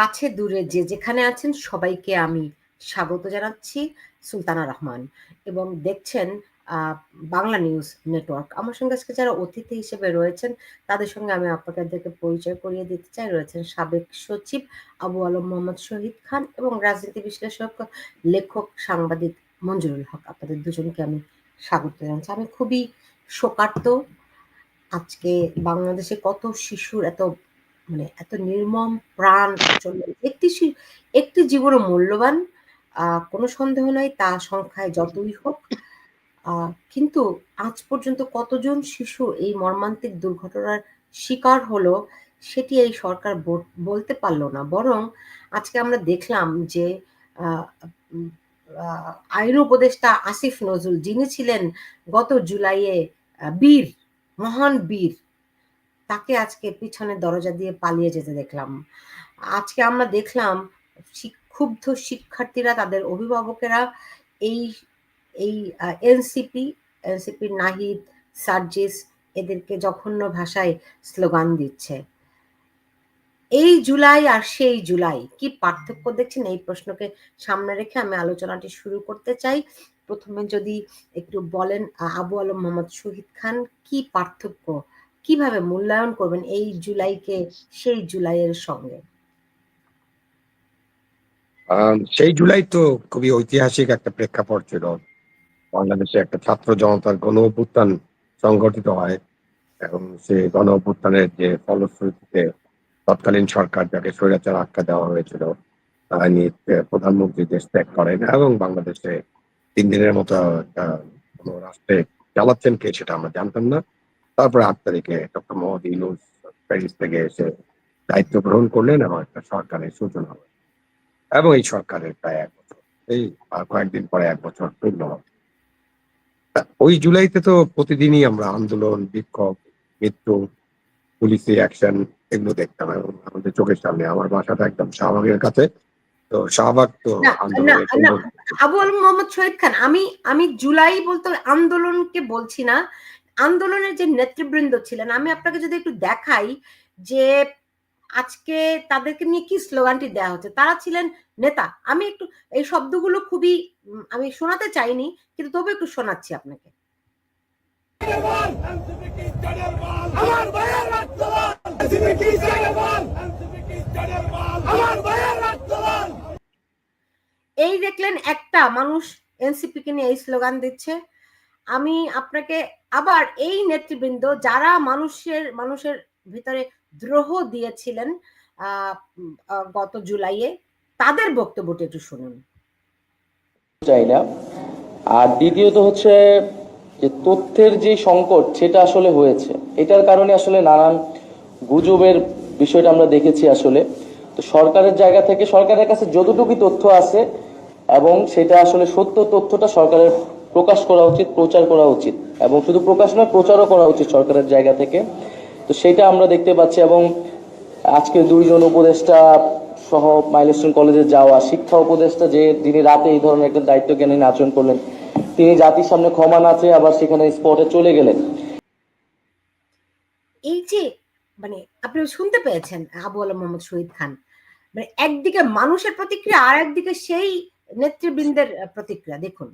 কাছে দূরে যে যেখানে আছেন সবাইকে আমি স্বাগত জানাচ্ছি। সুলতানা রহমান এবং দেখছেন বাংলা নিউজ নেটওয়ার্ক। আমার সঙ্গে আজকে যারা অতিথি হিসেবে রয়েছেন তাদের সঙ্গে আমি আপনাদেরকে পরিচয় করিয়ে দিতে চাই। রয়েছেন সাবেক সচিব আবু আলম মোহাম্মদ শহীদ খান এবং রাজনীতি বিশ্লেষক, লেখক, সাংবাদিক মঞ্জুরুল হক। আপনাদের দুজনকে আমি স্বাগত জানাচ্ছি। আমি খুবই শোকার্ত। আজকে বাংলাদেশে কত শিশুর এত নির্মম প্রাণ চলে একটি জীবনও মূল্যবান, কোনো সন্দেহ নাই তা সংখ্যায় যতই হোক। কিন্তু আজ পর্যন্ত কতজন শিশু এই মর্মান্তিক দুর্ঘটনার শিকার হলো সেটি এই সরকার বলতে পারল না। বরং আজকে আমরা দেখলাম যে আহ, উম, আইন উপদেষ্টা আসিফ নজরুল, যিনি ছিলেন গত জুলাইয়ে বীর, মহান বীর, তাকে আজকে পিছনের দরজা দিয়ে পালিয়ে যেতে দেখলাম। আজকে আমরা দেখলাম ক্ষুব্ধ শিক্ষার্থীরা, তাদের অভিভাবকেরা এই এই এনসিপির নাহিদ, সার্জিস এদেরকে জঘন্য ভাষায় স্লোগান দিচ্ছে। এই জুলাই আর সেই জুলাই কি পার্থক্য দেখছেন? এই প্রশ্নকে সামনে রেখে আমি আলোচনাটি শুরু করতে চাই। প্রথমে যদি একটু বলেন আবু আলম মোহাম্মদ শহীদ খান, কি পার্থক্য, কিভাবে মূল্যায়ন করবেন এই জুলাইকে সেই জুলাইয়ের সঙ্গে? সেই জুলাই তো খুবই ঐতিহাসিক একটা প্রেক্ষাপট ছিল। বাংলাদেশে একটা ছাত্র জনতার গণ অভ্যুত্থান সংগঠিত হয় এবং সেই গণ অভ্যুত্থানের যে ফলশ্রুতিতে তৎকালীন সরকার, যাকে স্বৈরাচার আখ্যা দেওয়া হয়েছিল, তিনি প্রধানমন্ত্রী দেশ ত্যাগ করেন এবং বাংলাদেশে 3 দিনের মতো কোনো রাষ্ট্রে চালাচ্ছেন কে সেটা আমরা জানতাম না। তারপরে 8 তারিখে ডক্টর মোহাম্মদ ইউনূস প্যারিস থেকে এসে দায়িত্ব গ্রহণ করলেন এবং একটা সরকারের সূচনা হলো এবং এই সরকারের প্রায় 1 বছর, এই কয়েকদিন পরে 1 বছর পূর্ণ হবে। ওই জুলাইতে তো প্রতিদিনই আমরা আন্দোলন, বিক্ষোভ, মৃত্যু, পুলিশি অ্যাকশন এগুলো দেখতাম এবং আমাদের চোখের সামনে। আমার বাসাটা একদম শাহবাগের কাছে, তো শাহবাগ তো না, না, আন্দোলনের না, কেন্দ্র। আবু আলম মোহাম্মদ শহীদ খান, আমি জুলাই বলতে আন্দোলনকে বলছি না। আন্দোলনের যে নেতৃবৃন্দ ছিলেন, আমি আপনাকে যদি একটু দেখাই যে আজকে তাদেরকে নিয়ে কি স্লোগানটি দেওয়া হচ্ছে। তারা ছিলেন নেতা। আমি একটু এই শব্দগুলো খুবই আমি শোনাতে চাইনি, কিন্তু তবু একটু শোনাচ্ছি আপনাকে। এই দেখলেন একটা মানুষ এনসিপিকে নিয়ে এই স্লোগান দিচ্ছে। আমি আপনাকে আবার এই নেতৃবৃন্দ যারা মানুষের ভিতরে দ্রোহ দিয়েছিলেন গত জুলাইয়ে, তাদের বক্তব্যটা একটু শুনুন। চাই না। আর দ্বিতীয়ত হচ্ছে যে তথ্যের যে সংকট সেটা আসলে হয়েছে, এটার কারণে আসলে নানান গুজবের বিষয়টা আমরা দেখেছি। আসলে তো সরকারের জায়গা থেকে সরকারের কাছে যতটুকু তথ্য আছে এবং সেটা আসলে সত্য তথ্যটা সরকারের প্রকাশ করা উচিত, প্রচার করা উচিত, এবং শুধু প্রকাশ নয় প্রচারও করা উচিত সরকারের জায়গা থেকে। তো সেটা আমরা দেখতে পাচ্ছি। এবং আজকে 2 জন উপদেষ্টা সহ মাইলস্টোন কলেজে যাওয়া শিক্ষা উপদেষ্টা, যে যিনি রাতে এই ধরনের একটা দায়িত্ব জ্ঞানহীন আচরণ করলেন, তিনি জাতির সামনে ক্ষমা না চেয়ে আবার সেখানে স্পটে চলে গেলেন। এই যে আপনি শুনতে পেয়েছেন আবু আলম মোহাম্মদ শহীদ খান, একদিকে মানুষের প্রতিক্রিয়া আর একদিকে সেই নেতৃবৃন্দের প্রতিক্রিয়া দেখুন।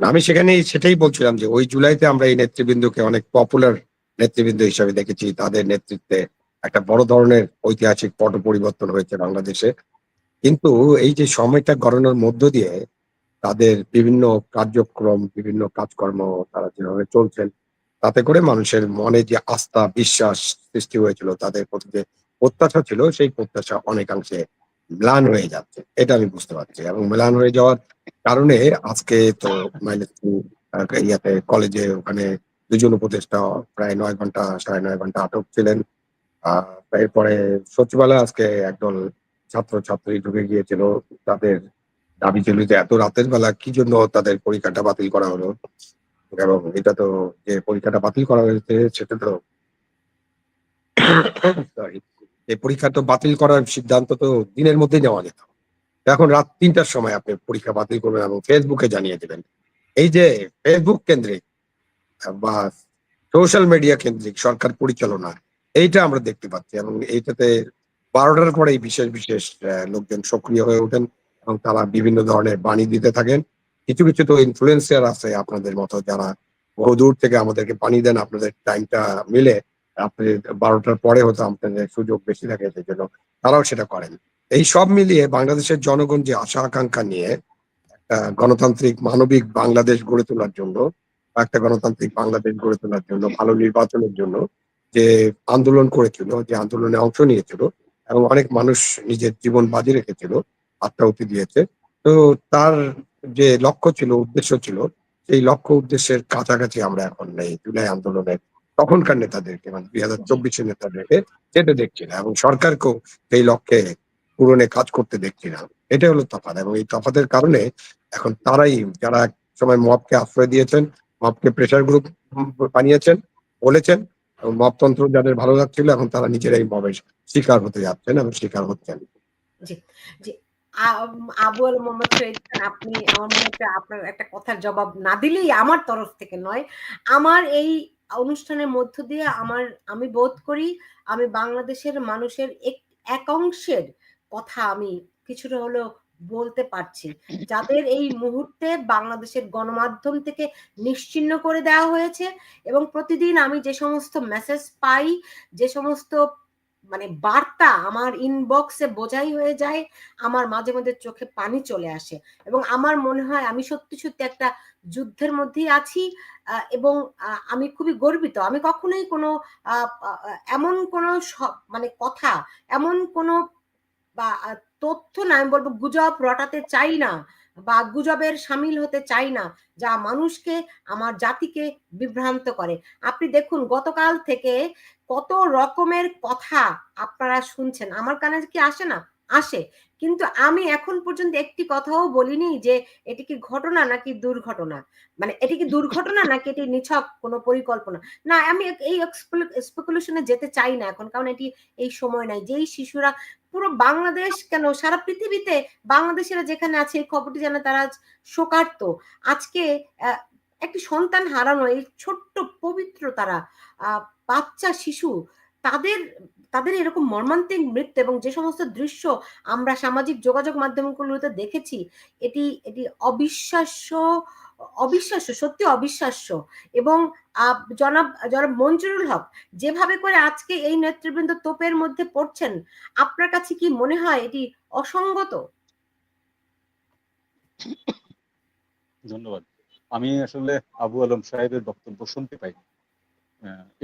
আমি সেটাই বলছিলাম যে ওই জুলাইতে আমরা এই নেতৃবৃন্দকে অনেক পপুলার নেতৃবৃন্দ হিসাবে দেখেছি। তাদের নেতৃত্বে একটা বড় ধরনের ঐতিহাসিক পট পরিবর্তন হয়েছে বাংলাদেশে। কিন্তু এই যে সময়টা গড়ানোর মধ্য দিয়ে তাদের বিভিন্ন কার্যক্রম, বিভিন্ন কাজকর্ম তারা যেভাবে চলছেন, তাতে করে মানুষের মনে যে আস্থা, বিশ্বাস সৃষ্টি হয়েছিল, তাদের প্রতি যে প্রত্যাশা ছিল, সেই প্রত্যাশা অনেকাংশে ম্লান হয়ে যাচ্ছে। এটা আমি বুঝতে পারছি এবং ম্লান হয়ে যাওয়ার কারণে আজকে তো ইয়াতে কলেজে ওখানে 2 জন উপদেষ্টা প্রায় 9 ঘন্টা 9.5 ঘন্টা আটক ছিলেন। এরপরে সচিবালয়ে আজকে একদল ছাত্রছাত্রী ঢুকে গিয়েছিল। তাদের দাবি ছিল যে এত রাতের বেলা কি জন্য তাদের পরীক্ষাটা বাতিল করা হলো, এবং এটা তো যে পরীক্ষাটা বাতিল করা হয়েছে সেটা তো সরি, এই পরীক্ষা তো বাতিল করার সিদ্ধান্ত তো দিনের মধ্যেই নেওয়া যেত। এখন রাত 3টার সময় আপনি পরীক্ষা বাতিল করবেন এবং ফেসবুকে জানিয়ে দেবেন। এই যে ফেসবুক কেন্দ্রিক বা সোশ্যাল মিডিয়া কেন্দ্রিক সরকার পরিচালনা, এইটা আমরা দেখতে পাচ্ছি এবং এইটাতে 12টার পরেই বিশেষ বিশেষ লোকজন সক্রিয় হয়ে ওঠেন এবং তারা বিভিন্ন ধরনের বাণী দিতে থাকেন। কিছু কিছু তো ইনফ্লুয়েন্সার আছে আপনাদের মতো, যারা বহুদূর থেকে আমাদেরকে বাণী দেন। আপনাদের টাইমটা মিলে আপনি 12টার পরে হয়তো আপনাদের সুযোগ বেশি থাকে, সেজন্য তারাও সেটা করেন। এই সব মিলিয়ে বাংলাদেশের জনগণ যে আশা আকাঙ্ক্ষা নিয়ে একটা গণতান্ত্রিক মানবিক বাংলাদেশ গড়ে তোলার জন্য, বা একটা গণতান্ত্রিক বাংলাদেশ গড়ে তোলার জন্য, ভালো নির্বাচনের জন্য যে আন্দোলন করেছিল, যে আন্দোলনে অংশ নিয়েছিল এবং অনেক মানুষ নিজের জীবন বাজি রেখেছিল, আত্মাহুতি দিয়েছে। তো তার যে লক্ষ্য ছিল, উদ্দেশ্য ছিল, সেই লক্ষ্য উদ্দেশ্যের কাছাকাছি আমরা এখন নেই। জুলাই আন্দোলনের তখনকার নেতাদেরকে, মানে জি 2024-এর নেতাদেরকে যেতে দেখছি না, এবং সরকারকেও সেই লক্ষ্যে পূরণে কাজ করতে দেখছি না। এটা হলো তফাৎ, এবং এই তফাতের কারণে এখন তারাই, যারা এক সময় মবকে আশ্রয় দিয়েছেন, মবকে প্রেসার গ্রুপ বানিয়েছেন, বলেছেন, এবং মবতন্ত্র যাদের ভালো লাগছিল, এখন তারা নিজেরাই মবের শিকার হতে যাচ্ছেন এবং শিকার হচ্ছেন। জি, জি। আবু আল মোহাম্মদ শহীদ খান, আপনি আমার মনে হচ্ছে আপনার একটা কথার জবাব না দিলেই আমার তরফ থেকে নয়। আমার এই অনুষ্ঠানের মধ্য দিয়ে আমি বোধ করি আমি বাংলাদেশের মানুষের এক অংশের কথা আমি কিছুটা হলেও বলতে পারছি। যাদের এই মুহূর্তে বাংলাদেশের গণমাধ্যম থেকে নিশ্চিহ্ন করে দেওয়া হয়েছে, এবং প্রতিদিন আমি যে সমস্ত মেসেজ পাই, যে সমস্ত মানে বার্তা আমার ইনবক্সে বোঝাই হয়ে যায়, আমার মাঝে মধ্যে চোখে পানি চলে আসে, এবং আমার মনে হয় আমি সত্যি সত্যি একটা যুদ্ধের মধ্যেই আছি। এবং আমি খুবই গর্বিত। আমি কখনোই কোনো এমন কোনো মানে কথা, এমন কোনো বা তথ্য না, আমি বলবো গুজব রটাতে চাই না, বা গুজবের সামিল হতে চাই না, যা মানুষকে, আমার জাতিকে বিভ্রান্ত করে। আপনি দেখুন গতকাল থেকে কত রকমের কথা আপনারা শুনছেন। আমার কানে কি আসে না? আসে। কিন্তু আমি এখন পর্যন্ত একটি কথাও বলিনি যে এটি কি ঘটনা নাকি দুর্ঘটনা। মানে এটি কি দুর্ঘটনা নাকি এটি নিছক কোনো পরিকল্পনা। না, আমি এই স্পেকুলেশন এ যেতে চাই না এখন। কারণ এটি এই সময় নাই। যেই শিশুরা পুরো বাংলাদেশ কেন সারা পৃথিবীতে, বাংলাদেশিরা যেখানে আছে এই খবরটি যেন তারা আজ শোকার্ত। আজকে একটি সন্তান হারানো, এই ছোট্ট পবিত্র তারা বাচ্চা শিশু, তাদের তাদের এরকম মর্মান্তিক মৃত্যু, এবং যে সমস্ত দৃশ্য আমরা সামাজিক যোগাযোগ মাধ্যমগুলোতে দেখেছি, এটি এটি অবিশ্বাস্য, অবিশ্বাস্য, সত্যি অবিশ্বাস্য। এবং জনাব জনাব মঞ্জুরুল হক যেভাবে করে আজকে এই নেতৃবৃন্দ তোপের মধ্যে পড়ছেন, আপনার কাছে কি মনে হয় এটি অসঙ্গত? ধন্যবাদ। আমি আসলে আবু আলম সাহেবের বক্তব্য শুনতে পাইনি,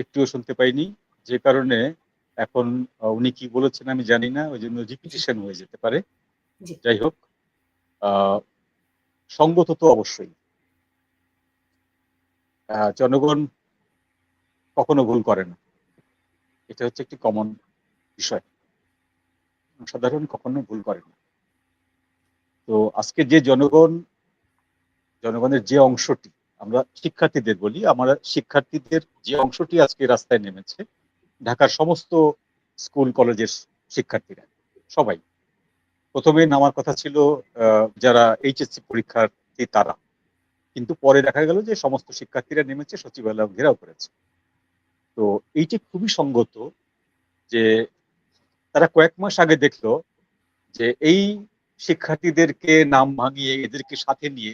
একটুও শুনতে পাইনি, যে কারণে এখন উনি কি বলেছেন আমি জানি না, ওই জন্য রিপিটিশন হয়ে যেতে পারে। জি যাই হোক, সঙ্গত তো অবশ্যই। জনগণ কখনো ভুল করে না, এটা হচ্ছে একটি কমন বিষয়। সাধারণ কখনো ভুল করে না। তো আজকে যে জনগণের যে অংশটি, আমরা শিক্ষার্থীদের বলি, আমরা শিক্ষার্থীদের যে অংশটি আজকে রাস্তায় নেমেছে, ঢাকার সমস্ত স্কুল কলেজের শিক্ষার্থীরা সবাই, প্রথমে নামার কথা ছিল যারা এইচএসসি পরীক্ষার্থী তারা, কিন্তু পরে দেখা গেল যে সমস্ত শিক্ষার্থীরা নেমেছে, সচিবালয় ঘেরাও করেছে। তো এইটি খুবই সঙ্গত যে তারা কয়েক মাস আগে দেখলো যে এই শিক্ষার্থীদেরকে নাম ভাঙিয়ে এদেরকে সাথে নিয়ে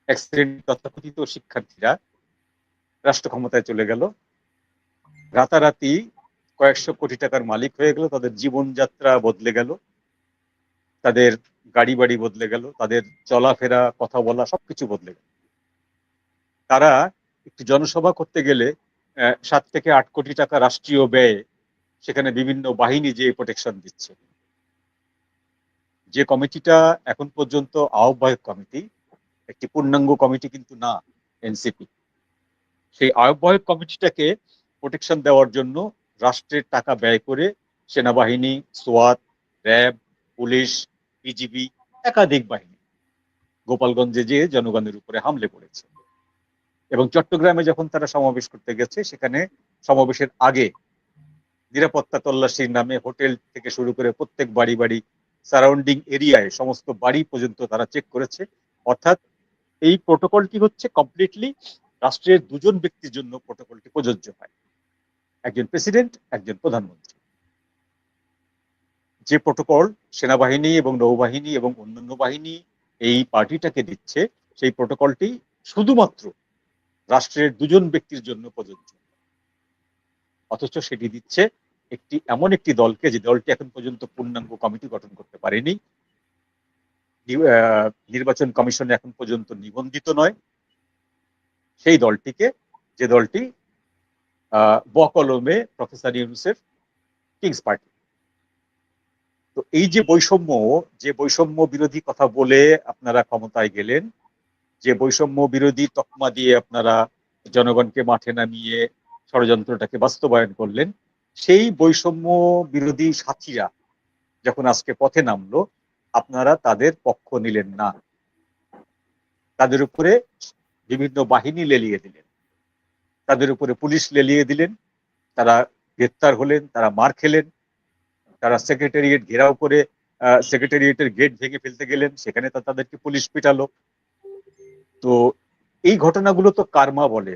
এক শ্রেণীর তথাকথিত শিক্ষার্থীরা রাষ্ট্র ক্ষমতায় চলে গেল, রাতারাতি কয়েকশো কোটি টাকার মালিক হয়ে গেল, তাদের জীবনযাত্রা বদলে গেল, তাদের গাড়ি বাড়ি বদলে গেল, তাদের চলাফেরা কথা বলা সবকিছু বদলে গেল। তারা একটি জনসভা করতে গেলে 7 থেকে 8 কোটি টাকা রাষ্ট্রীয় ব্যয়ে সেখানে বিভিন্ন বাহিনী যে প্রোটেকশন দিচ্ছে। যে কমিটিটা এখন পর্যন্ত আহ্বায়ক কমিটি, একটি পূর্ণাঙ্গ কমিটি কিন্তু না এনসিপি, সেই আহ্বায়ক কমিটিটাকে প্রোটেকশন দেওয়ার জন্য রাষ্ট্রের টাকা ব্যয় করে সেনাবাহিনী, সোয়াত, র্যাব, পুলিশ, বিজিবি, একাধিক বাহিনী গোপালগঞ্জে যে জনগণের উপরে হামলে পড়েছে। এবং চট্টগ্রামে যখন তারা সমাবেশ করতে গেছে, সেখানে সমাবেশের আগে নিরাপত্তা তল্লাশির নামে হোটেল থেকে শুরু করে প্রত্যেক বাড়ি বাড়ি, সারাউন্ডিং এরিয়ায় সমস্ত বাড়ি পর্যন্ত তারা চেক করেছে। অর্থাৎ এই প্রোটোকলটি হচ্ছে কমপ্লিটলি রাষ্ট্রের দুজন ব্যক্তির জন্য প্রোটোকলটি প্রযোজ্য হয়। একজন প্রেসিডেন্ট, একজন প্রধানমন্ত্রী। যে প্রোটোকল সেনাবাহিনী এবং নৌবাহিনী এবং অন্যান্য বাহিনী এই পার্টিটাকে দিচ্ছে, সেই প্রোটোকলটি শুধুমাত্র রাষ্ট্রের দুজন ব্যক্তির জন্য প্রযোজ্য, অথচ সেটি দিচ্ছে এমন একটি দলকে, যে দলটি এখন পর্যন্ত পূর্ণাঙ্গ কমিটি গঠন করতে পারেনি, নির্বাচন কমিশনে এখন পর্যন্ত নিবন্ধিত নয়, সেই দলটিকে, যে দলটি বকলমে প্রফেসর ইউনূসের কিংস পার্টি। তো এই যে বৈষম্য বিরোধী কথা বলে আপনারা ক্ষমতায় গেলেন, যে বৈষম্য বিরোধী তকমা দিয়ে আপনারা জনগণকে মাঠে নামিয়ে ষড়যন্ত্রটাকে বাস্তবায়ন করলেন, সেই বৈষম্য বিরোধী সাথীরা যখন আজকে পথে নামলো, আপনারা তাদের পক্ষ নিলেন না, তাদের উপরে বিভিন্ন বাহিনী লেলিয়ে দিলেন, তাদের উপরে পুলিশ লেলিয়ে দিলেন, তারা গ্রেপ্তার হলেন, তারা মার খেলেন, তারা সেক্রেটারিয়েট ঘেরাও করে সেক্রেটারিয়েটের গেট ভেঙে ফেলতে গেলেন, সেখানে তাদেরকে পুলিশ পিটালো। তো এই ঘটনাগুলো তো কার্মা বলে,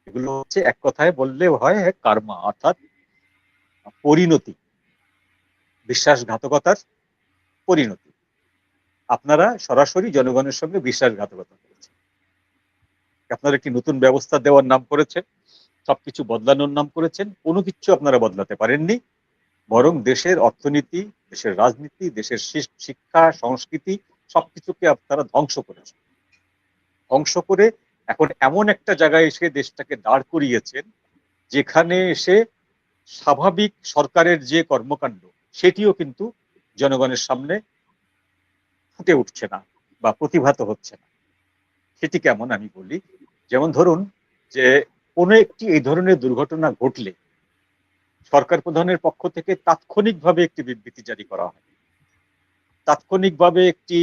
এগুলো হচ্ছে এক কথায় বললে হয় কার্মা, অর্থাৎ পরিণতি, বিশ্বাসঘাতকতার পরিণতি। আপনারা সরাসরি জনগণের সঙ্গে বিশ্বাসঘাতকতা করেছেন। আপনারা একটি নতুন ব্যবস্থা দেওয়ার নাম করেছেন, সবকিছু বদলানোর নাম করেছেন, কোনো কিছু আপনারা বদলাতে পারেননি, বরং দেশের অর্থনীতি, দেশের রাজনীতি, দেশের শিক্ষা, সংস্কৃতি সবকিছুকে আপনারা ধ্বংস করেছেন। ধ্বংস করে এখন এমন একটা জায়গায় এসে দেশটাকে দাঁড় করিয়েছেন, যেখানে এসে স্বাভাবিক সরকারের যে কর্মকাণ্ড, সেটিও কিন্তু জনগণের সামনে ফুটে উঠছে না বা প্রতিভাত হচ্ছে না। সেটি কেমন আমি বলি, যেমন ধরুন যে কোনো একটি এই ধরনের দুর্ঘটনা ঘটলে সরকার প্রধানের পক্ষ থেকে তাৎক্ষণিকভাবে একটি বিবৃতি জারি করা হয়, তাৎক্ষণিকভাবে একটি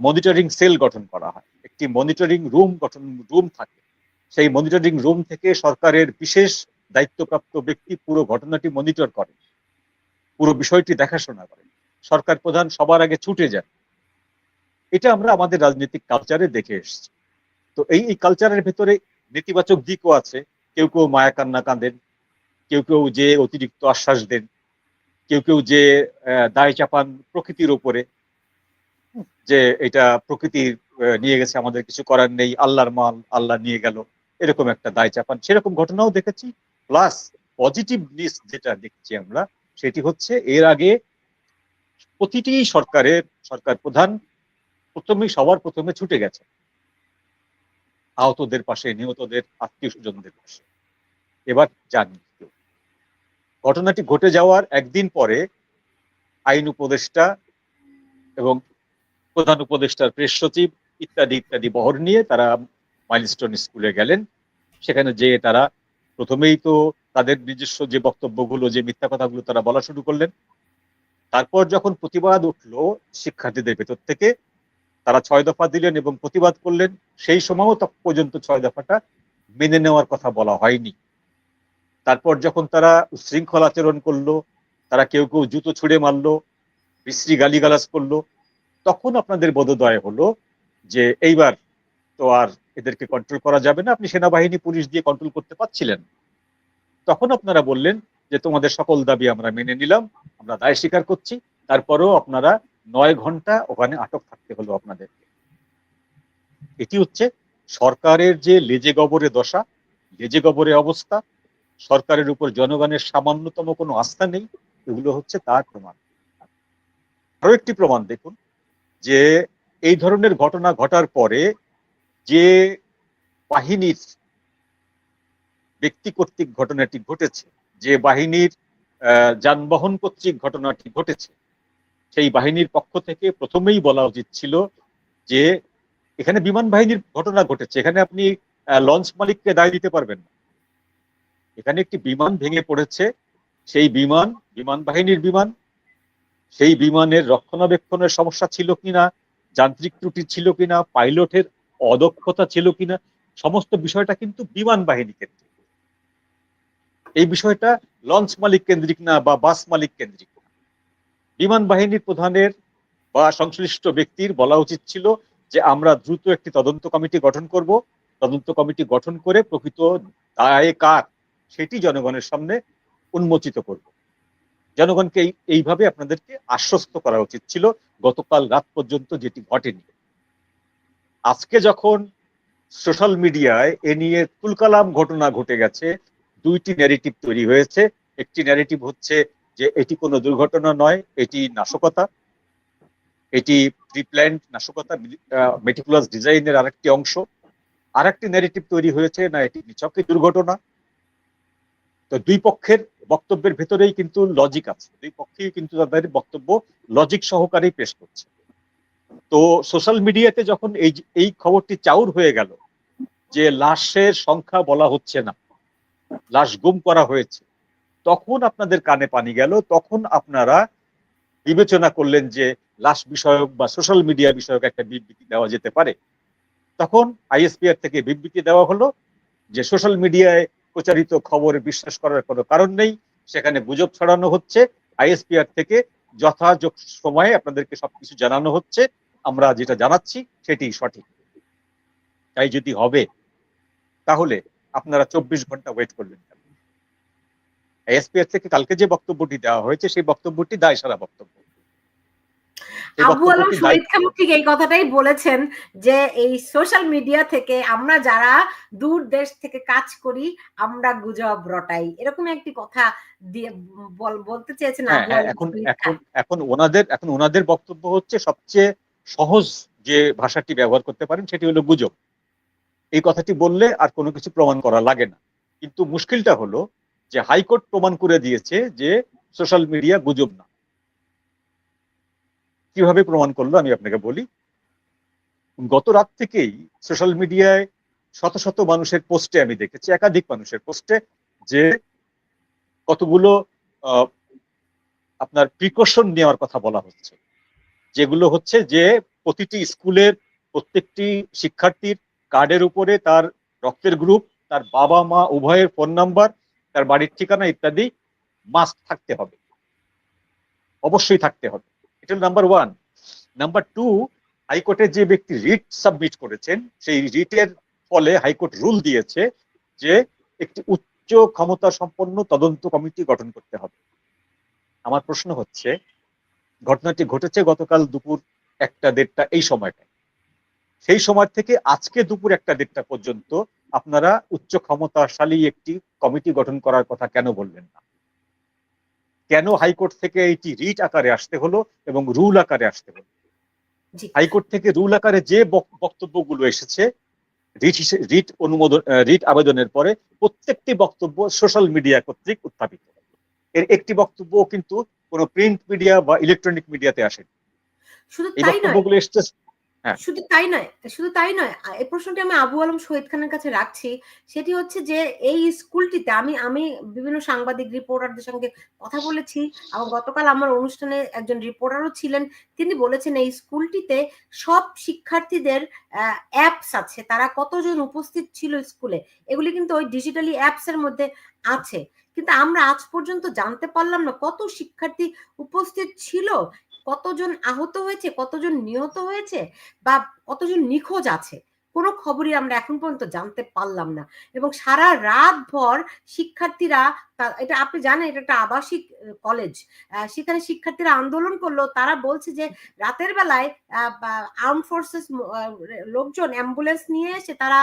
মনিটরিং সেল গঠন করা হয়, একটি মনিটরিং রুম থাকে, সেই মনিটরিং রুম থেকে সরকারের বিশেষ দায়িত্বপ্রাপ্ত ব্যক্তি পুরো ঘটনাটি মনিটর করেন, পুরো বিষয়টি দেখাশোনা করেন, সরকার প্রধান সবার আগে ছুটে যান। এটা আমরা আমাদের রাজনৈতিক কালচারে দেখে এসেছি। তো এই কালচারের ভেতরে নেতিবাচক দিকও আছে, কেউ কেউ মায়া কান্না কাঁদেন, কেউ কেউ যে অতিরিক্ত আশ্বাস দেন, কেউ কেউ যে দায় চাপান প্রকৃতির উপরে, যে এটা প্রকৃতির নিয়ে গেছে, আমাদের কিছু করার নেই, আল্লাহর মাল আল্লাহ নিয়ে গেল, এরকম একটা দায় চাপান, সেরকম ঘটনাও দেখেছি। প্লাস পজিটিভ নিউজ যেটা দেখছি আমরা, সেটি হচ্ছে এর আগে প্রতিটি সরকার প্রধান সবার প্রথমে ছুটে গেছে আহতদের পাশে, নিহতদের আত্মীয় স্বজনদের পাশে। এবার জানি ঘটনাটি ঘটে যাওয়ার একদিন পরে আইন উপদেষ্টা এবং প্রধান উপদেষ্টার প্রেস সচিব ইত্যাদি ইত্যাদি বহর নিয়ে তারা মাইলস্টোন স্কুলে গেলেন। সেখানে যেয়ে তারা প্রথমেই তো তাদের নিজস্ব যে বক্তব্যগুলো, যে মিথ্যা কথাগুলো তারা বলা শুরু করলেন। তারপর যখন প্রতিবাদ উঠলো শিক্ষার্থীদের ভেতর থেকে, তারা 6 দফা দিলেন এবং প্রতিবাদ করলেন। সেই সময়ও পর্যন্ত 6 দফাটা মেনে নেওয়ার কথা বলা হয়নি। তারপর যখন তারা উচ্ছৃঙ্খল আচরণ করলো, তারা কেউ কেউ জুতো ছুঁড়ে মারলো, বিশ্রী গালিগালাজ করলো, তখন আপনাদের বোধোদয় হলো যে এইবার তো আর এদেরকে কন্ট্রোল করা যাবে না, আপনি সেনাবাহিনী পুলিশ দিয়ে কন্ট্রোল করতে পারছিলেন। তখন আপনারা বললেন যে তোমাদের সকল দাবি আমরা মেনে নিলাম, আমরা দায় স্বীকার করছি, তারপরেও আপনারা 9 ঘন্টা ওখানে আটক থাকতে হলো আপনাদেরকে। এটি হচ্ছে সরকারের যে লেজে গবরে দশা, লেজে গবরে অবস্থা, সরকারের উপর জনগণের সামান্যতম কোনো আস্থা নেই, এগুলো হচ্ছে তার প্রমাণ। আরো একটি প্রমাণ দেখুন, যে এই ধরনের ঘটনা ঘটার পরে যে বাহিনীর ব্যক্তি কর্তৃক ঘটনাটি ঘটেছে, যে বাহিনীর যানবাহন কর্তৃক ঘটনাটি ঘটেছে, সেই বাহিনীর পক্ষ থেকে প্রথমেই বলা উচিত ছিল যে এখানে বিমান বাহিনীর ঘটনা ঘটেছে, এখানে আপনি লঞ্চ মালিককে দায় দিতে পারবেন না। এখানে একটি বিমান ভেঙে পড়েছে, সেই বিমান বাহিনীর বিমান, সেই বিমানের রক্ষণাবেক্ষণের সমস্যা ছিল কিনা, যান্ত্রিক ত্রুটি ছিল কিনা, পাইলটের অদক্ষতা ছিল কিনা, সমস্ত বিষয়টা কিন্তু বিমান বাহিনী কেন্দ্রিক। এই বিষয়টা লঞ্চ মালিক কেন্দ্রিক না বা বাস মালিক কেন্দ্রিক। বিমান বাহিনীর প্রধানের বা সংশ্লিষ্ট ব্যক্তির বলা উচিত ছিল যে আমরা দ্রুত একটি তদন্ত কমিটি গঠন করব, তদন্ত কমিটি গঠন করে প্রকৃত দায় কার সেটি জনগণের সামনে উন্মোচিত করব। জনগণকে এইভাবে আপনাদেরকে আশ্বস্ত করা উচিত ছিল, গতকাল রাত পর্যন্ত যেটি ঘটেনি। আজকে যখন সোশ্যাল মিডিয়ায় এ নিয়ে তুলকালাম ঘটনা ঘটে গেছে, দুইটি ন্যারেটিভ তৈরি হয়েছে। একটি ন্যারেটিভ হচ্ছে যে এটি কোনো দুর্ঘটনা নয়, এটি নাশকতা, এটি প্রিপ্ল্যান্ড নাশকতা, মেটিকুলাস ডিজাইনের আরেকটি অংশ। আরেকটি ন্যারেটিভ তৈরি হয়েছে না এটি নিছকই দুর্ঘটনা। তো দুই পক্ষের বক্তব্যের ভেতরেই কিন্তু লজিক আছে, দুই পক্ষেই কিন্তু তাদের বক্তব্য লজিক সহকারেই পেশ করছে। তো সোশ্যাল মিডিয়াতে যখন এই খবরটি চাউর হয়ে গেল যে লাশের সংখ্যা বলা হচ্ছে না, লাশ গুম করা হয়েছে, তখন আপনাদের কানে পানি গেল। তখন আপনারা বিবেচনা করলেন যে লাশ বিষয়ক বা সোশ্যাল মিডিয়া বিষয়ক একটা বিবৃতি দেওয়া যেতে পারে। তখন আইএসপিআর থেকে বিবৃতি দেওয়া হলো যে সোশ্যাল মিডিয়ায় প্রচারিত খবরে বিশ্বাস করার কোনো কারণ নেই, সেখানে গুজব ছড়ানো হচ্ছে। আইএসপিআর থেকে যথাযথ সময়ে আপনাদেরকে সবকিছু জানানো হচ্ছে, আমরা যেটা জানাচ্ছি সেটি সঠিক। তাই যদি হবে তাহলে আপনারা 24 ঘন্টা ওয়েট করলেন। আইএসপিআর থেকে কালকে যে বক্তব্যটি দেওয়া হয়েছে সেই বক্তব্যটি দায়সারা বক্তব্য। আবু আলম শহীদ খান ঠিক এই কথাটাই বলেছেন যে এই সোশ্যাল মিডিয়া থেকে আমরা যারা দূর দেশ থেকে কাজ করি আমরা গুজব রটাই, এরকম একটি কথা দিয়ে বলতে চেয়েছেন আবু আলম শহীদ খান। এখন ওনাদের বক্তব্য হচ্ছে সবচেয়ে সহজ যে ভাষাটি ব্যবহার করতে পারেন সেটি হলো গুজব। এই কথাটি বললে আর কোনো কিছু প্রমাণ করা লাগে না। কিন্তু মুশকিলটা হলো যে হাইকোর্ট প্রমাণ করে দিয়েছে যে সোশ্যাল মিডিয়া গুজব না। কিভাবে প্রমাণ করলো আমি আপনাকে বলি। গত রাত থেকেই সোশ্যাল মিডিয়ায় শত শত মানুষের পোস্টে আমি দেখেছি, একাধিক মানুষের পোস্টে, যে কতগুলো আপনার প্রিকশন নেওয়ার কথা বলা হচ্ছে, যেগুলো হচ্ছে যে প্রতিটি স্কুলের প্রত্যেকটি শিক্ষার্থীর কার্ডের উপরে তার রক্তের গ্রুপ, তার বাবা মা উভয়ের ফোন নাম্বার, তার বাড়ির ঠিকানা ইত্যাদি মাস্ট থাকতে হবে, অবশ্যই থাকতে হবে। এটা নাম্বার ওয়ান। নাম্বার টু, হাইকোর্টে যে ব্যক্তি রিট সাবমিট করেছেন সেই রিটের ফলে হাইকোর্ট রুল দিয়েছে যে একটি উচ্চ ক্ষমতা সম্পন্ন তদন্ত কমিটি গঠন করতে হবে। আমার প্রশ্ন হচ্ছে, ঘটনাটি ঘটেছে গতকাল দুপুর 1টা-1:30 এই সময়টা, সেই সময় থেকে আজকে দুপুর 1টা-1:30 পর্যন্ত আপনারা উচ্চ ক্ষমতাশালী একটি কমিটি গঠন করার কথা কেন বললেন না? কেন হাইকোর্ট থেকে এইটি রিট আকারে আসতে হলো এবং রুল আকারে আসতে হলো? হাইকোর্ট থেকে রুল আকারে যে বক্তব্যগুলো এসেছে রিট আবেদনের পরে প্রত্যেকটি বক্তব্য সোশ্যাল মিডিয়া কর্তৃক উত্থাপিত। এর একটি বক্তব্য কিন্তু কোনো প্রিন্ট মিডিয়া বা ইলেকট্রনিক মিডিয়াতে আসেনি। শুধু এই তাই নয়, বক্তব্যগুলো এসেছে। শুধু তাই নয়, এই প্রশ্নটি আমি আবু আলম শহীদ খানের কাছে রাখছি। সেটি হচ্ছে যে এই স্কুলটিতে আমি বিভিন্ন সাংবাদিক রিপোর্টারদের সঙ্গে কথা বলেছি এবং গতকাল আমার অনুষ্ঠানে একজন রিপোর্টারও ছিলেন, তিনি বলেছেন এই স্কুলটিতে সব শিক্ষার্থীদের অ্যাপস আছে, তারা কতজন উপস্থিত ছিল স্কুলে এগুলি কিন্তু ওই ডিজিটালি অ্যাপস এর মধ্যে আছে। কিন্তু আমরা আজ পর্যন্ত জানতে পারলাম না কত শিক্ষার্থী উপস্থিত ছিল, কতজন আহত হয়েছে, কতজন নিহত হয়েছে বা কতজন নিখোঁজ আছে, কোনো খবরই আমরা এখন পর্যন্ত জানতে পারলাম না। এবং সারা রাত ভর শিক্ষার্থীরা, এটা আপনি জানেন এটা একটা আবাসিক কলেজ, সেখানে শিক্ষার্থীরা আন্দোলন করলো। তারা বলছে যে রাতের বেলায় আর্ম ফোর্সেস লোকজন অ্যাম্বুলেন্স নিয়ে এসে তারা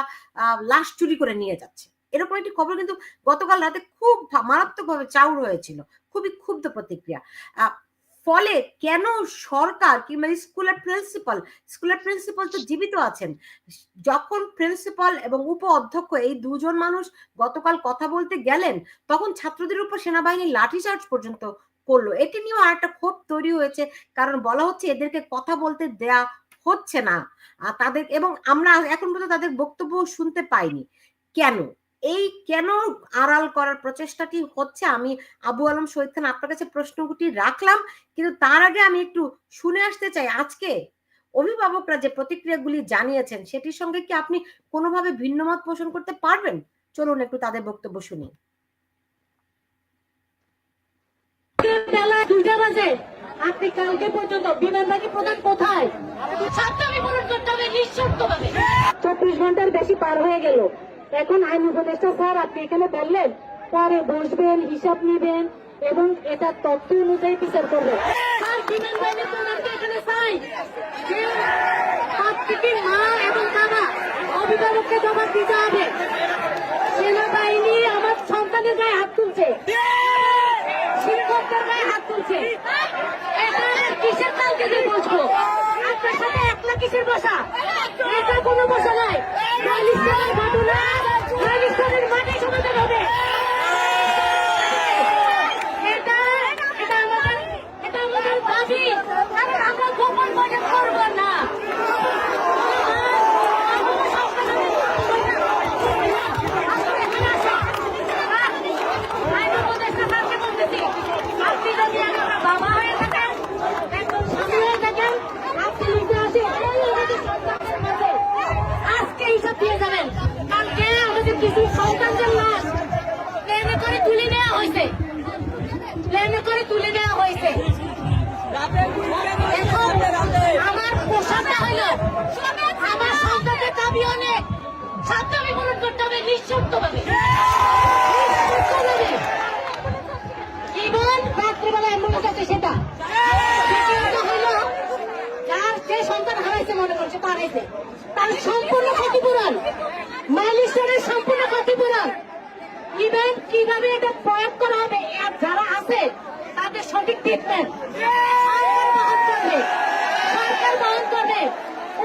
লাশ চুরি করে নিয়ে যাচ্ছে। এরকম একটি খবর কিন্তু গতকাল রাতে খুব মারাত্মকভাবে চাউর হয়েছিল, খুবই ক্ষুব্ধ প্রতিক্রিয়া। ফলে কেন সরকার কিংবা স্কুলের প্রিন্সিপাল তো জীবিত আছেন, যখন প্রিন্সিপাল এবং উপ অধ্যক্ষ এই দুজন মানুষ গতকাল কথা বলতে গেলেন তখন ছাত্রদের উপর সেনাবাহিনী লাঠিচার্জ পর্যন্ত করলো। এটি নিয়েও আর একটা ক্ষোভ তৈরি হয়েছে, কারণ বলা হচ্ছে এদেরকে কথা বলতে দেয়া হচ্ছে না তাদের, এবং আমরা এখন পর্যন্ত তাদের বক্তব্য শুনতে পাইনি। কেন আড়াল করার প্রচেষ্টাটি হচ্ছে? আমি আবু আলম শহীদ খান আপনার কাছে প্রশ্নটি রাখলাম, কিন্তু তার আগে আমি একটু শুনে আসতে চাই আজকে অভিভাবকরা যে প্রতিক্রিয়াগুলি জানিয়েছেন সেটির সঙ্গে কি আপনি কোনোভাবে ভিন্নমত পোষণ করতে পারবেন? চলুন একটু তাদের বক্তব্য শুনি। আপনি কালকে পর্যন্ত বিমানবাহী প্রধান কোথায়? ছাত্র বিবরণ করতে হবে নিঃশর্তভাবে। 24 ঘন্টার বেশি পার হয়ে গেল। এখন আইন উপদেষ্টা স্যার আপনি এখানে বললেন পরে বসবেন, হিসাব নিবেন এবং এটা তথ্য অনুযায়ী বিচার করবেন। স্যার বিমান বাহিনী তো ওনাকে এখানে চাই যে প্রত্যেকের মা এবং বাবা অভিভাবককে জবাব দিতে হবে। সেনাবাহিনী আমার সন্তানের গায়ে হাত তুলছে, শিক্ষকদের গায়ে হাত তুলছে। এটা কিসের কালকে যে বসবো? আপনার সাথে একলা কিসের বসা? এটা কোনো বসা নয়। খালিস্তানের ঘটনা খালিস্তানের মাঠে সমাধান হবে। এটা এটা আমাদের দাবি। কারণ আমরা গোপন বৈঠক করবো না। আপনি যদি একটা বাবা হয়ে থাকেন, একজন স্বামী হয়ে থাকেন, আপনি লিখে আসেন আজকে হিসাব দিয়ে যাবেন। কালকে আমাদের কিছু সন্তানদের লাশ প্লেনে করে তুলে নেওয়া হয়েছে, প্লেনে করে তুলে নেওয়া হয়েছে। এখন আমার প্রশ্নটা হইল, আমার সন্তানের দাবি অনেক, সাধ্যমে পূরণ করতে হবে নিঃশর্তভাবে। জীবন রাত্রিবেলা অ্যাম্বুলেন্স আছে সেটা। দ্বিতীয়ত হইল যার যে সন্তান হারাইছে মনে করছে হারাইছে, তার সম্পূর্ণ ক্ষতিপূরণ, মাইলস্টোনের সম্পূর্ণ ক্ষতিপূরণ। ইভেন কিভাবে এটা প্রয়োগ করা হবে, যারা আছে তাদের সঠিক ট্রিটমেন্ট সরকার বহন করবে।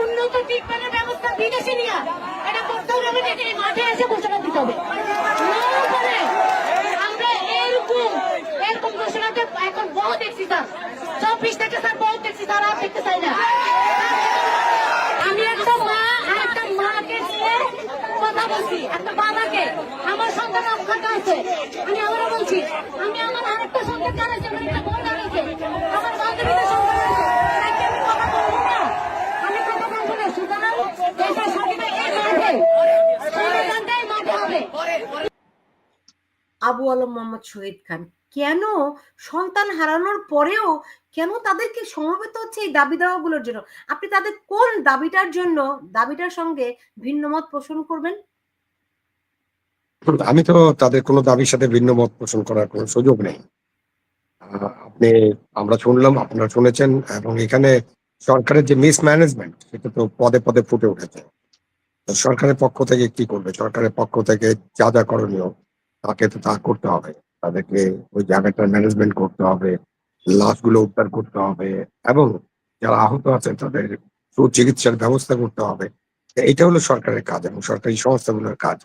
উন্নত ট্রিটমেন্টের ব্যবস্থা বিদেশে নিয়ে এটা করতে হবে, মাঠে এসে ঘোষণা দিতে হবে। আমরা এরকম ঘোষণাতে এখন বহু দেখছি স্যার, 24 থেকে স্যার বহু দেখছি স্যার, আর দেখতে চাই না। আমি একটা মা আর একটা মাকে নিয়ে কথা বলছি, একটা বাবাকে, আমার সন্তান অক্ষত আছে, আমি আবারও বলছি, আমি আমার আরেকটা সন্তান জানাইছি, আমার একটা বোন জানাইছে, আমার বান্ধবীদের সন্তান আছে, তাকে আমি কথা বলবো না, আমি কথা বলবো না। সুতরাং দেশের সঠিক মাঠে হবে। আবু আলম মোহাম্মদ শহীদ খান, কেন সন্তান হারানোর পরেও কেন তাদেরকে সমবেত হচ্ছে এই দাবি দাওয়াগুলোর জন্য? আপনি তাদের কোন দাবিটার সঙ্গে ভিন্ন মত পোষণ করবেন? আমি তো তাদের কোনো দাবির সাথে ভিন্ন মত পোষণ করার কোনো সুযোগ নেই। আমরা শুনলাম, আপনারা শুনেছেন, এবং এখানে সরকারের যে মিসম্যানেজমেন্ট সেটা তো পদে পদে ফুটে উঠেছে। তো সরকারের পক্ষ থেকে কি করবে? সরকারের পক্ষ থেকে যা যা করণীয় তাকে তো তা করতে হবে। তাদেরকে ওই জায়গাটার ম্যানেজমেন্ট করতে হবে, লাশগুলো উদ্ধার করতে হবে, এবং যারা আহত আছেন তাদের সুচিকিৎসার ব্যবস্থা করতে হবে। এটা হলো সরকারের কাজ এবং সরকারি সংস্থাগুলোর কাজ।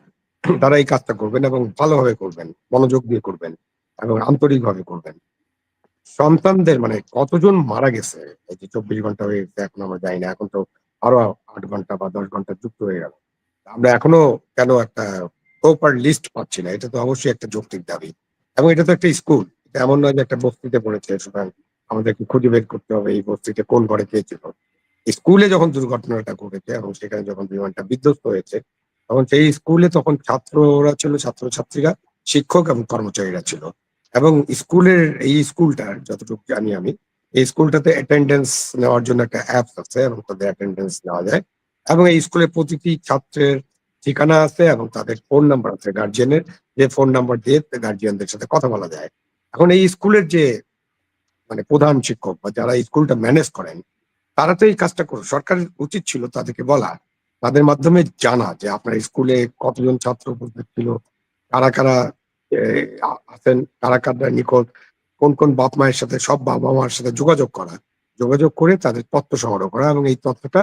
তারা এই কাজটা করবেন এবং ভালোভাবে করবেন, মনোযোগ দিয়ে করবেন এবং আন্তরিকভাবে করবেন। সন্তানদের মানে কতজন মারা গেছে এই যে 24 ঘন্টা হয়ে গেছে, এখন আমরা জানি না। এখন তো আরো 8 ঘন্টা বা 10 ঘন্টা যুক্ত হয়ে গেল। আমরা এখনো কেন একটা প্রপার লিস্ট পাচ্ছি না? এটা তো অবশ্যই একটা যৌক্তিক দাবি, এবং এটা তো একটা স্কুল। এটা এমন নয় যে একটা বস্তিতে পড়েছে, সুতরাং আমাদেরকে খুঁজে বের করতে হবে এই বস্তিতে কোন ঘরে কে ছিল। স্কুলে যখন দুর্ঘটনাটা ঘটেছে এবং সেখানে যখন বিমানটা বিধ্বস্ত হয়েছে, তখন সেই স্কুলে তখন ছাত্ররা ছিল, ছাত্রছাত্রীরা, শিক্ষক এবং কর্মচারীরা ছিল। এবং স্কুলের এই স্কুলটার যতটুকু জানি আমি, এই স্কুলটাতে অ্যাটেন্ডেন্স নেওয়ার জন্য একটা অ্যাপস আছে এবং তাদের অ্যাটেন্ডেন্স নেওয়া যায়। এবং এই স্কুলের প্রতিটি ছাত্রের ঠিকানা আছে এবং তাদের ফোন নাম্বার আছে গার্জিয়ানের, যে ফোন নাম্বার দিয়ে গার্জিয়ানদের সাথে কথা বলা যায়। এখন এই স্কুলের যে মানে প্রধান শিক্ষক বা যারা স্কুলটা ম্যানেজ করেন, তারা তো এই কাজটা করো। সরকারের উচিত ছিল তাদেরকে বলা, তাদের মাধ্যমে জানা যে আপনার স্কুলে কতজন ছাত্র উপস্থিত ছিল, কারা কারা আছেন, কারা কারা নিখোঁজ, কোন কোন বাপ মায়ের সাথে, সব বাবা মার সাথে যোগাযোগ করা, যোগাযোগ করে তাদের তথ্য সংগ্রহ করা এবং এই তথ্যটা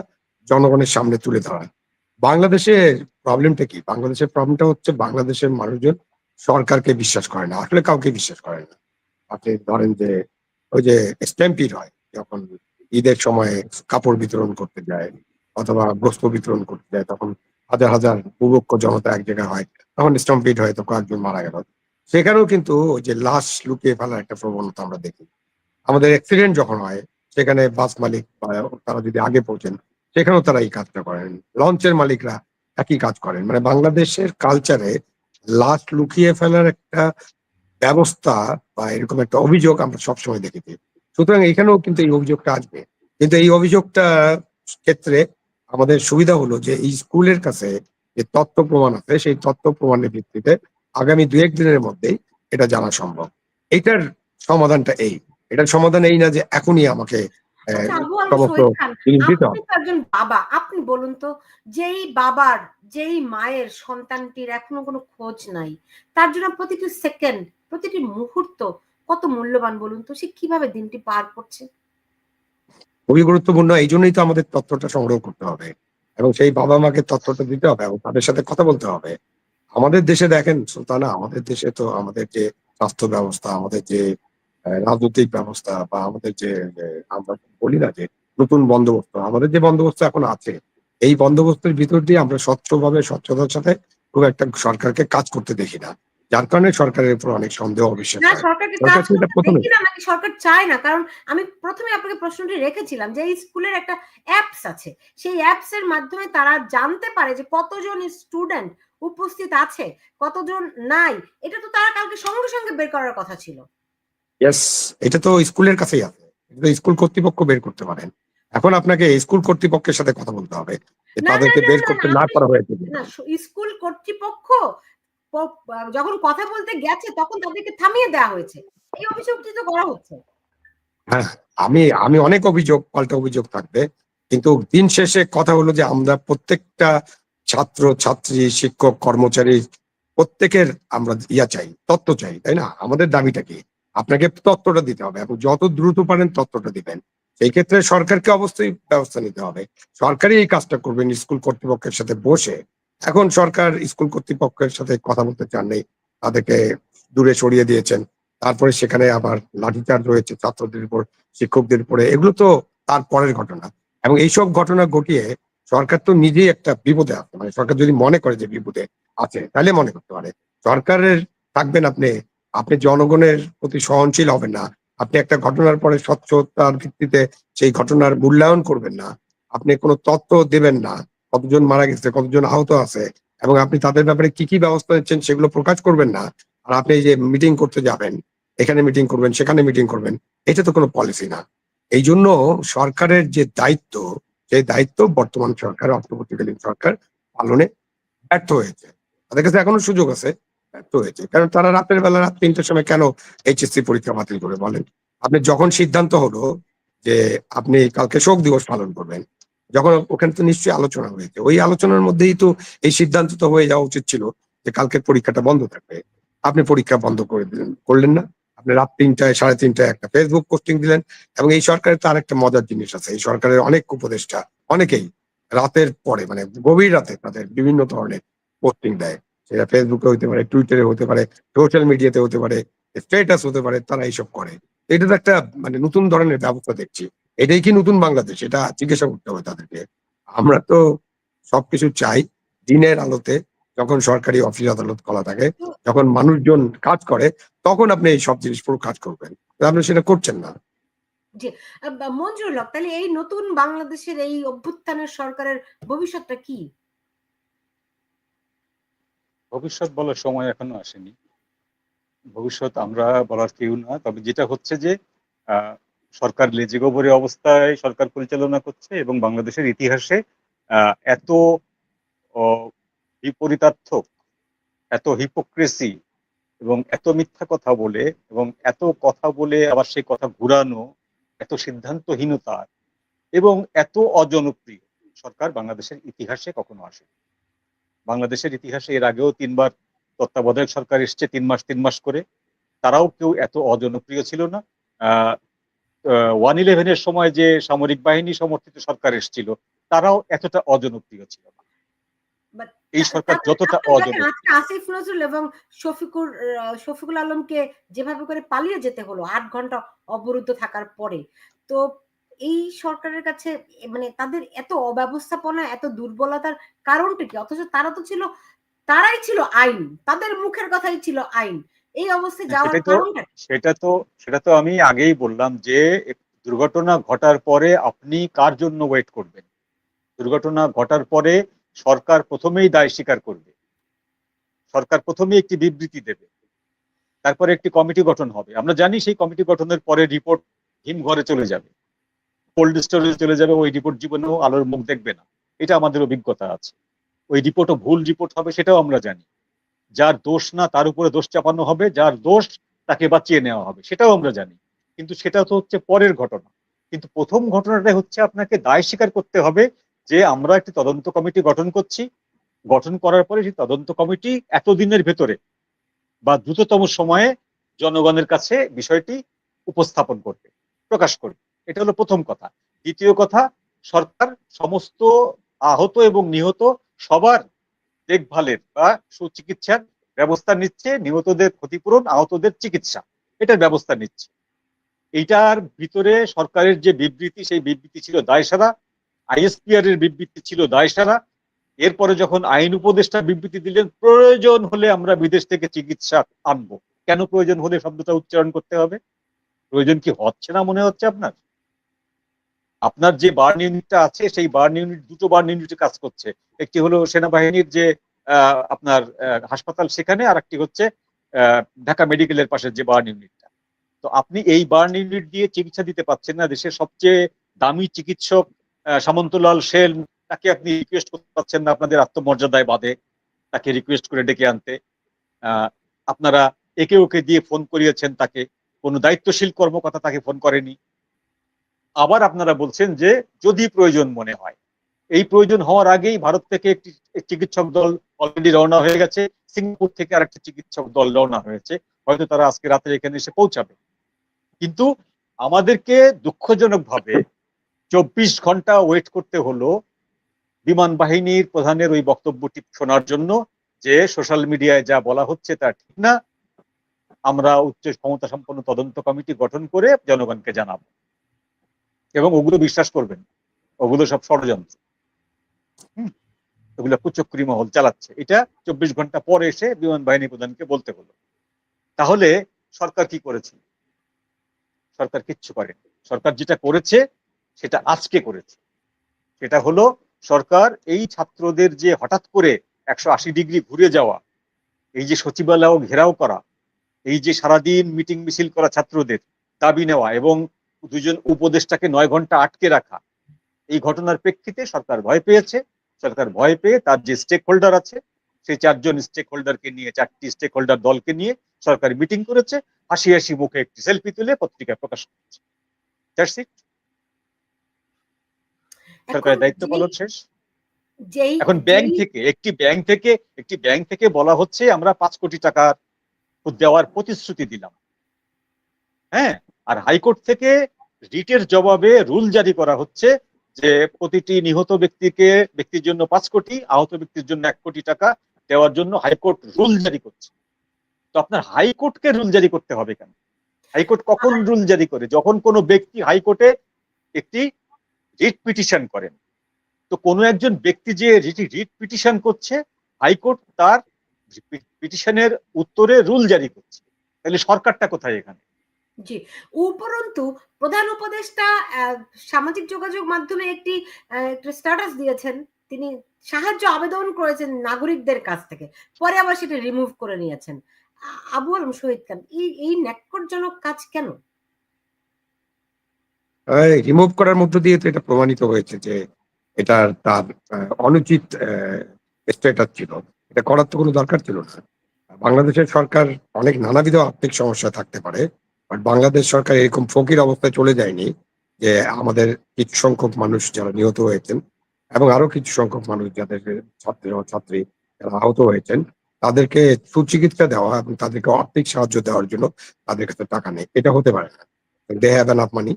জনগণের সামনে তুলে ধরা। বাংলাদেশের প্রবলেমটা কি? বাংলাদেশের প্রবলেমটা হচ্ছে বাংলাদেশের মানুষজন সরকারকে বিশ্বাস করে না, আসলে কাউকে বিশ্বাস করে না। আপনি ধরেন যে ওই যে স্ট্যাম্পিড হয় যখন ঈদের সময় কাপড় বিতরণ করতে যায় অথবা গোস্ত বিতরণ করতে যায়, তখন হাজার হাজার বুভুক্ষ জনতা এক জায়গায় হয়, তখন স্ট্যাম্পিড হয়, তো কয়েকজন মারা গেল। সেখানেও কিন্তু ওই যে লাশ লুকিয়ে ফেলার একটা প্রবণতা আমরা দেখি। আমাদের অ্যাক্সিডেন্ট যখন হয় সেখানে বাস মালিক বা তারা যদি আগে পৌঁছেন, সেখানেও তারা এই কাজটা করেন। লঞ্চের মালিকরা একই কাজ করেন। মানে বাংলাদেশের কালচারে লাশ লুকিয়ে ফেলার একটা ব্যবস্থা বা এরকম একটা অভিযোগ আমরা সবসময় দেখেছি। সুতরাং এখানেও কিন্তু এই অভিযোগটা আসবে, কিন্তু এই অভিযোগটা ক্ষেত্রে আমাদের সুবিধা হলো যে এই স্কুলের কাছে যে তথ্য প্রমাণ আছে সেই তথ্য প্রমাণের ভিত্তিতে আগামী 2-1 দিনের মধ্যেই এটা জানা সম্ভব। এইটার সমাধানটা এই। এটার সমাধান এই না যে এখনই আমাকে আচ্ছা আবু আল সমস্ত শহীদ খান, জিনিস দিতে আপনি হবে। তো একজন বাবা, আপনি বলুন তো, যেই বাবার, যেই মায়ের সন্তানটির এখনো কোনো খোঁজ নাই, তার জন্য প্রতিটি সেকেন্ড, প্রতিটি মুহূর্ত কত মূল্যবান বলুন তো, সে কিভাবে দিনটি পার করছে? খুবই গুরুত্বপূর্ণ। এইজন্যই তো আমাদের তথ্যটা সংগ্রহ করতে হবে এবং সেই বাবা-মাকে তথ্যটা দিতে হবে এবং তাদের সাথে কথা বলতে হবে। আমাদের দেশে দেখেন সুলতানা, আমাদের দেশে তো আমাদের যে স্বাস্থ্য ব্যবস্থা, আমাদের যে রাজনৈতিক ব্যবস্থা বা আমাদের যে আমরা বলি না যে নতুন বন্দোবস্ত, আমাদের যে বন্দোবস্ত এখন আছে, এই বন্দোবস্তের ভিতর দিয়ে আমরা স্বচ্ছভাবে স্বচ্ছতার সাথে খুব একটা সরকারকে কাজ করতে দেখি না। যার কারণে সরকারের উপর অনেক সন্দেহ অবিশ্বাস না হয়। সরকারকে সরকার কাজ সেটা করতে ১ম এ দেখি না নাকি সরকার চায় না? কারণ আমি ১ম এ আপনাকে প্রশ্নটি রেখেছিলাম যে এই স্কুলের একটা অ্যাপস আছে। সেই অ্যাপস এর মাধ্যমে তারা জানতে পারে যে কতজন স্টুডেন্ট উপস্থিত আছে, কতজন নাই। এটা তো তারা কালকে সঙ্গে, সঙ্গে বের করার কথা ছিল। ইয়েস, এটা তো স্কুলের কাছেই আছে। এটা তো স্কুল কর্তৃপক্ষ বের করতে পারেন। এখন আপনাকে স্কুল কর্তৃপক্ষের সাথে কথা বলতে হবে যে না, না, তাদেরকে না, বের না, না করতে না আপনি পারা হয়েছে না কিনা। স্কুল কর্তৃপক্ষ প যখন কথা বলতে গেছে তখন তাদেরকে থামিয়ে দেওয়া হয়েছে। এই অভিযোগটি তো করা হচ্ছে। হ্যাঁ, আমি আমি অনেক অভিযোগ, পাল্টা অভিযোগ থাকবে। কিন্তু দিন শেষে কথা হলো যে আমরা প্রত্যেকটা ছাত্র, ছাত্রী, শিক্ষক, কর্মচারী প্রত্যেকের আমরা চাই, তথ্য চাই, তাই না? আমাদের দাবিটা কি? আপনাকে তথ্যটা দিতে হবে এবং যত দ্রুত পারেন তথ্যটা দিবেন। সেই ক্ষেত্রে সরকারকে অবশ্যই ব্যবস্থা নিতে হবে। সরকারই এই কাজটা করবেন স্কুল কর্তৃপক্ষের সাথে বসে। এখন সরকার স্কুল কর্তৃপক্ষের সাথে কথা বলতে চান নাই। তাদেরকে দূরে সরিয়ে দিয়েছেন। তারপরে সেখানে আবার লাঠিচার্জ হয়েছে ছাত্রদের উপর, শিক্ষকদের উপরে। এগুলো তো তার পরের ঘটনা। এবং এইসব ঘটনা ঘটিয়ে সরকার তো নিজেই একটা বিপদে আছে। মানে সরকার যদি মনে করে যে বিপদে আছে, তাহলে মনে করতে পারে। সরকারের থাকবেন আপনি, আপনি জনগণের প্রতি সহনশীল হবেন না। আপনি একটা ঘটনার পরে স্বচ্ছতার ভিত্তিতে সেই ঘটনার মূল্যায়ন করবেন না। আপনি কোন তথ্য দেবেন না। কতজন মারা গেছে, কতজন আহত আছে এবং আপনি তাদের ব্যাপারে কি ব্যবস্থা নিচ্ছেন সেগুলো প্রকাশ করবেন না। আর আপনি এই যে মিটিং করতে যাবেন, এখানে মিটিং করবেন, সেখানে মিটিং করবেন। এটা তো কোনো পলিসি না। এইজন্য সরকারের যে দায়িত্ব, সেই দায়িত্ব বর্তমান সরকার, অন্তর্বর্তীকালীন সরকার পালনে ব্যর্থ হয়েছে। তাদের কাছে এখনো সুযোগ আছে, ব্যর্থ হয়েছে। কারণ তারা রাতের বেলা রাত ৩টার সময় কেন এইচএসসি পরীক্ষা বাতিল করে বলেন? আপনি যখন সিদ্ধান্ত হলো যে আপনি কালকে শোক দিবস পালন করবেন, যখন ওখানে তো নিশ্চয়ই আলোচনা হয়েছে। ওই আলোচনার মধ্যেই তো এই সিদ্ধান্ত তো হয়ে যাওয়া উচিত ছিল যে কালকের পরীক্ষাটা বন্ধ থাকবে। আপনি পরীক্ষা বন্ধ করে দিলেন, করলেন না? আপনি রাত ৩টায় ৩:৩০টায় একটা ফেসবুক পোস্টিং দিলেন এবং এই সরকারের তো আরেকটা মজার জিনিস আছে। এই সরকারের অনেক উপদেষ্টা, অনেকেই রাতের পরে মানে গভীর রাতে তাদের বিভিন্ন ধরনের পোস্টিং দেয়। সেটা ফেসবুকে হইতে পারে, টুইটারে হতে পারে, সোশ্যাল মিডিয়াতে হতে পারে, স্ট্যাটাস হতে পারে, তারা এইসব করে। এটা তো একটা মানে নতুন ধরনের ব্যবস্থা দেখছি। এটাই কি নতুন বাংলাদেশ? এটা জিজ্ঞাসা করতে হবে তাদেরকে। আমরা তো সবকিছু চাই দিনের আলোতে, যখন সরকারি অফিস আদালত খোলা থাকে, তো যখন মানুষজন কাজ করে, তখন আপনি এই সব জিনিস পুরো কাজ করবেন। কিন্তু আপনি সেটা করছেন না। জি, মঞ্জুরুল হক, তাহলে এই নতুন বাংলাদেশের এই অভ্যুত্থানের সরকারের ভবিষ্যৎটা কি? ভবিষ্যৎ বলার সময় এখনো আসেনি। ভবিষ্যৎ আমরা বলার কেউ না। তবে যেটা হচ্ছে যে আহ, সরকার লেজে গোবরে অবস্থায় সরকার পরিচালনা করছে এবং বাংলাদেশের ইতিহাসে এত বিপরীতার্থক, এত হিপোক্রেসি এবং এত মিথ্যা কথা বলে এবং এত কথা বলে আবার সেই কথা ঘুরানো, এত সিদ্ধান্তহীনতা এবং এত অজনপ্রিয় সরকার বাংলাদেশের ইতিহাসে কখনো আসেনি। বাংলাদেশের ইতিহাসে এর আগেও ৩বার তত্ত্বাবধায়ক সরকার এসছে ৩ মাস করে, তারাও কেউ এত অজনপ্রিয় ছিল না। 1/11-এর সময় যে সামরিক বাহিনী সমর্থিত সরকার এসছিল, তারাও এতটা অজনপ্রিয় ছিল না। বাট এই সরকার যতটা আপনি দেখেন অজনপ্রিয়, আজকে আসিফ নজরুল এবং শফিকুল আলমকে যেভাবে করে পালিয়ে যেতে হলো ৮ ঘন্টা অবরুদ্ধ থাকার পরে। তো এই সরকারের কাছে মানে তাদের এত অব্যবস্থাপনা, এত দুর্বলতার কারণটা কি? অথচ তারাই ছিল আইন। তাদের মুখের কথাই ছিল আইন। এই অবস্থায় হ্যাঁ, যাওয়ার কারণটা কি? সেটা তো আমি আগেই বললাম যে দুর্ঘটনা ঘটার পরে আপনি কার জন্য ওয়েট করবেন? দুর্ঘটনা ঘটার পরে সরকার প্রথমেই দায় স্বীকার করবে, সরকার প্রথমেই একটি বিবৃতি দেবে, তারপরে একটি কমিটি গঠন হবে। আমরা জানি সেই কমিটি গঠনের পরে রিপোর্ট হিমঘরে চলে যাবে, কোল্ড স্টোরেজে চলে যাবে, ওই রিপোর্ট জীবনেও আলোর মুখ দেখবে না। এটা আমাদের অভিজ্ঞতা আছে। ওই রিপোর্টও ভুল রিপোর্ট হবে সেটাও আমরা জানি। যার দোষ না তার উপরে দোষ চাপানো হবে, যার দোষ তাকে বাঁচিয়ে নেওয়া হবে, সেটাও আমরা জানি। কিন্তু সেটা তো হচ্ছে পরের ঘটনা। কিন্তু প্রথম ঘটনাটা হচ্ছে আপনাকে দায় স্বীকার করতে হবে যে আমরা একটি তদন্ত কমিটি গঠন করছি, গঠন করার পরে সেই তদন্ত কমিটি এতদিনের ভেতরে বা দ্রুততম সময়ে জনগণের কাছে বিষয়টি উপস্থাপন করবে, প্রকাশ করবে। এটা হলো প্রথম কথা। দ্বিতীয় কথা, সরকার সমস্ত আহত এবং নিহত সবার দেখভালের বা সুচিকিৎসার ব্যবস্থা নিচ্ছে, নিহতদের ক্ষতিপূরণ, আহতদের চিকিৎসা, এটার ব্যবস্থা নিচ্ছে। এইটার ভিতরে সরকারের যে বিবৃতি, সেই বিবৃতি ছিল দায়সারা, আইএসপিআর এর বিবৃতি ছিল দায়সারা। এরপরে যখন আইন উপদেষ্টা বিবৃতি দিলেন প্রয়োজন হলে আমরা বিদেশ থেকে চিকিৎসা আনবো, কেন প্রয়োজন হলে শব্দটা উচ্চারণ করতে হবে? প্রয়োজন কি হচ্ছে না মনে হচ্ছে আপনার? আপনার যে বার্ন ইউনিটটা আছে সেই বার্ন ইউনিট, দুটো বার্ন ইউনিটে কাজ করছে। একটি হলো সেনাবাহিনীর যে আপনার হাসপাতাল সেখানে, আর একটি হচ্ছে ঢাকা মেডিকেলের পাশে যে বার্ন ইউনিটটা। তো আপনি এই বার্ন ইউনিট দিয়ে চিকিৎসা দিতে পারছেন না। দেশের সবচেয়ে দামি চিকিৎসক সামন্তলাল সেন, তাকে আপনি রিকোয়েস্ট করতে পারছেন না আপনাদের আত্মমর্যাদায় বাদে তাকে রিকোয়েস্ট করে ডেকে আনতে। আপনারা একে ওকে দিয়ে ফোন করিয়েছেন তাকে, কোনো দায়িত্বশীল কর্মকর্তা তাকে ফোন করেনি। আবার আপনারা বলছেন যে যদি প্রয়োজন মনে হয়, এই প্রয়োজন হওয়ার আগেই ভারত থেকে একটি চিকিৎসক দল অলরেডি রওনা হয়ে গেছে, সিঙ্গাপুর থেকে আরেকটি চিকিৎসক দল রওনা হয়েছে, হয়তো তারা আজকে রাতে এখানে এসে পৌঁছাবে। কিন্তু আমাদেরকে দুঃখজনকভাবে 24 ঘন্টা ওয়েট করতে হলো বিমান বাহিনীর প্রধানের ওই বক্তব্যটি শোনার জন্য, যে সোশ্যাল মিডিয়ায় যা বলা হচ্ছে তা ঠিক না, আমরা উচ্চ ক্ষমতা সম্পন্ন তদন্ত কমিটি গঠন করে জনগণকে জানাবো। এবং ওগুলো বিশ্বাস করবেন, ওগুলো সব ষড়যন্ত্র, ওগুলো কুচক্রী মহল চালাচ্ছে। এটা 24 ঘন্টা পরে এসে বিমান বাহিনী প্রধানকে বলতে হলো। তাহলে সরকার কি করেছে? সরকার কিচ্ছু করেনি। সরকার যেটা করেছে সেটা আজকে করেছে। সেটা হলো সরকার এই ছাত্রদের যে হঠাৎ করে 180 ডিগ্রি ঘুরে যাওয়া, এই যে সচিবালয় ঘেরাও করা, এই যে সারাদিন মিটিং মিছিল করা, ছাত্রদের দাবি নেওয়া এবং দুজন উপদেষ্টাকে 9 ঘন্টা আটকে রাখা, এই ঘটনার প্রেক্ষিতে সরকার ভয় পেয়েছে। সরকার ভয় পেয়ে তার যে স্টেক হোল্ডার আছে সেই 4 জন স্টেক হোল্ডারকে নিয়ে, 4টি স্টেক হোল্ডার দলকে নিয়ে সরকার মিটিং করেছে, হাসি হাসি মুখে একটি সেলফি তুলে পত্রিকায় প্রকাশ করেছে। That's it. সরকারের দায়িত্ব পালন শেষ। এখন একটি ব্যাংক থেকে বলা হচ্ছে আমরা 5 কোটি টাকা দেওয়ার প্রতিশ্রুতি দিলাম। হ্যাঁ, আর হাইকোর্ট থেকে রিটের জবাবে রুল জারি করা হচ্ছে যে প্রতিটি নিহত ব্যক্তির জন্য 5 কোটি, আহত ব্যক্তির জন্য 1 কোটি টাকা দেওয়ার জন্য হাইকোর্ট রুল জারি করছে। তো আপনার হাইকোর্টকে রুল জারি করতে হবে কেন? হাইকোর্ট কখন রুল জারি করে? যখন কোনো ব্যক্তি হাইকোর্টে একটি রিট পিটিশন করেন। তো কোনো একজন ব্যক্তি যে রিট পিটিশন করছে, হাইকোর্ট তার পিটিশনের উত্তরে রুল জারি করছে। তাহলে সরকারটা কোথায় এখানে? জি, উপরন্তু প্রধান উপদেষ্টা সামাজিক যোগাযোগ মাধ্যমে একটি স্ট্যাটাস দিয়েছেন, তিনি সাহায্য আবেদন করেছেন নাগরিকদের কাছ থেকে, পরে আবার সেটা রিমুভ করে নিয়েছেন। আবু আলম শহীদ খান, এই ন্যাক্কারজনক কাজ কেন? রিমুভ করার মধ্য দিয়ে তো এটা প্রমাণিত হয়েছে যে এটা তার অনুচিত স্ট্যাটাস ছিল। এটা করার তো কোনো দরকার ছিল না। বাংলাদেশের সরকার অনেক নানাবিধ আর্থিক সমস্যা থাকতে পারে, বাট বাংলাদেশ সরকার এরকম ফকির অবস্থায় চলে যায়নি যে আমাদের কিছু সংখ্যক মানুষ যারা নিহত হয়েছেন এবং আরো কিছু সংখ্যক মানুষ যাদের ছাত্র ছাত্রী যারা আহত হয়েছেন তাদেরকে সুচিকিৎসা দেওয়া এবং তাদেরকে আর্থিক সাহায্য দেওয়ার জন্য তাদের কাছে টাকা নেই, এটা হতে পারে না। দে হ্যাভ এনাফ মানি,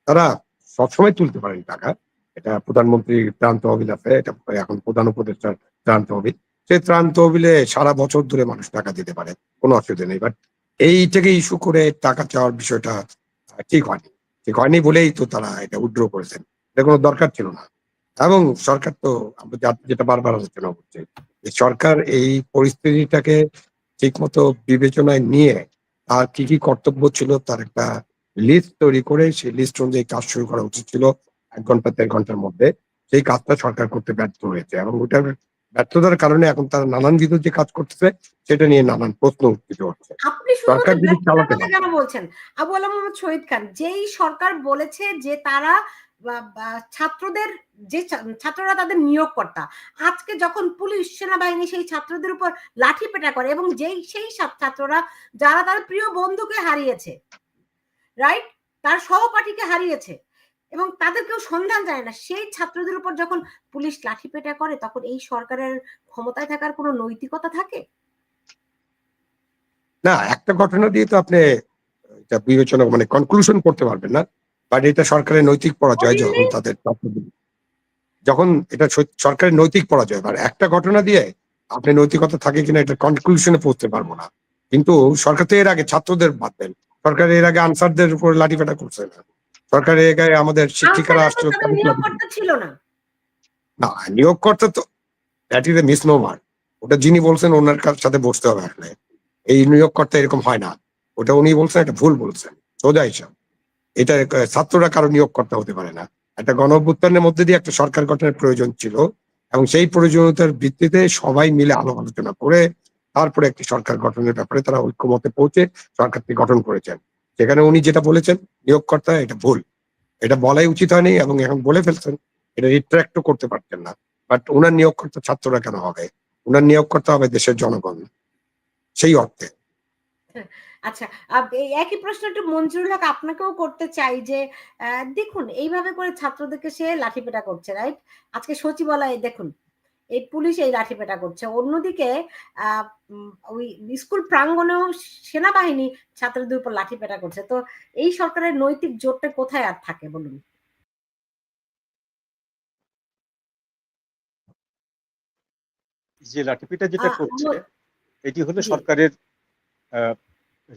তারা সবসময় তুলতে পারেন টাকা। এটা প্রধানমন্ত্রীর ত্রাণ তহবিল আছে, এটা এখন প্রধান উপদেষ্টার ত্রাণ তহবিল। সেই ত্রাণ তহবিলে সারা বছর ধরে মানুষ টাকা দিতে পারে, কোনো অসুবিধা নেই। বাট এইটাকে ইস্যু করে টাকা চাওয়ার বিষয়টা ঠিক হয়নি। ঠিক হয়নি বলেই তো তারা এটা উইথড্র করেছেন, এটা কোনো দরকার ছিল না। এবং সরকার তো আমরা যেটা বারবার আলোচনা করছি, যে সরকার এই পরিস্থিতিটাকে ঠিক মতো বিবেচনায় নিয়ে তার কি কি কর্তব্য ছিল তার একটা লিস্ট তৈরি করে সেই লিস্ট অনুযায়ী কাজ শুরু করা উচিত ছিল 1 ঘন্টা 1.5 ঘন্টার মধ্যে। সেই কাজটা সরকার করতে ব্যর্থ হয়েছে এবং ওটার ব্যর্থতার কারণে এখন তারা নানানবিধ যে কাজ করতেছে সেটা নিয়ে নানান প্রশ্ন উত্থিত হচ্ছে। আপনি সরকার যদি ব্যর্থতার চালাতে কথা পারে। কেন বলছেন? আবু আলম মোহাম্মদ শহীদ খান, যেই সরকার বলেছে যে তারা ছাত্রদের যে ছাত্ররা তাদের নিয়োগকর্তা, আজকে যখন পুলিশ সেনাবাহিনী সেই ছাত্রদের উপর লাঠিপেটা করে এবং সেই ছাত্ররা যারা তার প্রিয় বন্ধুকে হারিয়েছে, রাইট, তার সহপাঠীকে হারিয়েছে এবং তাদের কেউ সন্ধান যায় না, সেই ছাত্রদের উপর যখন পুলিশ লাঠিপেটা করে তখন এই সরকারের ক্ষমতায় থাকার কোনো নৈতিকতা থাকে? না, একটা ঘটনা দিয়ে তো আপনি এটা বিবেচনা মানে কনক্লুশন করতে পারবেন না। বাট এটা সরকারের নৈতিক পরাজয় যখন তাদের যখন এটা সরকারের নৈতিক পরাজয়। আর একটা ঘটনা দিয়ে আপনি নৈতিকতা থাকে কিনা এটা কনক্লুশনে পৌঁছতে পারবো না। কিন্তু সরকার তো এর আগে ছাত্রদের বাঁধবেন, সরকার এর আগে আনসারদের উপর লাঠিপেটা করছে না, সরকার এর আগে আমাদের শিক্ষিকারা আসছিল নিয়োগকর্তা ছিল না। না, নিয়োগকর্তা তো দ্যাট ইজ এ মিসনোমার। ওটা যিনি বলছেন ওনার সাথে বসতে হবে আসলে। এই নিয়োগকর্তা এরকম হয় না, ওটা উনি বলছেন, এটা ভুল বলছেন, সোজা হিসাব। এটা ছাত্ররা কারো নিয়োগকর্তা হতে পারে না। একটা গণ অভ্যুত্থানের মধ্যে দিয়ে একটা সরকার গঠনের প্রয়োজন ছিল এবং সেই প্রয়োজনীয়তার ভিত্তিতে সবাই মিলে আলোচনা করে তারপরে একটি সরকার গঠনের ব্যাপারে তারা ঐক্যমতে পৌঁছে সরকারটি গঠন করেছেন। সেখানে উনি যেটা বলেছেন নিয়োগকর্তা, এটা ভুল, এটা বলাই উচিত হয়নি এবং এখন বলে ফেলছেন, এটা রিট্রাক্টও করতে পারতেন না। বাট ওনার নিয়োগকর্তা ছাত্ররা কেন হবে? ওনার নিয়োগকর্তা হবে দেশের জনগণ সেই অর্থে। আচ্ছা, এই একই প্রশ্ন একটু মঞ্জুরুল হক আপনাকেও করতে চাই যে দেখুন এইভাবে করে ছাত্রদেরকে সে লাঠিপেটা করছে, রাইট? আজকে সচিবালয়ে দেখুন এই পুলিশ এই লাঠিপেটা করছে, অন্যদিকে ওই স্কুল প্রাঙ্গণেও সেনাবাহিনী ছাত্রদের উপর লাঠিপেটা করছে। তো এই সরকারের নৈতিক জোরটা কোথায় আর থাকে বলুন? যে লাঠিপিটা যেটা করছে এটি হলো জি। সরকারের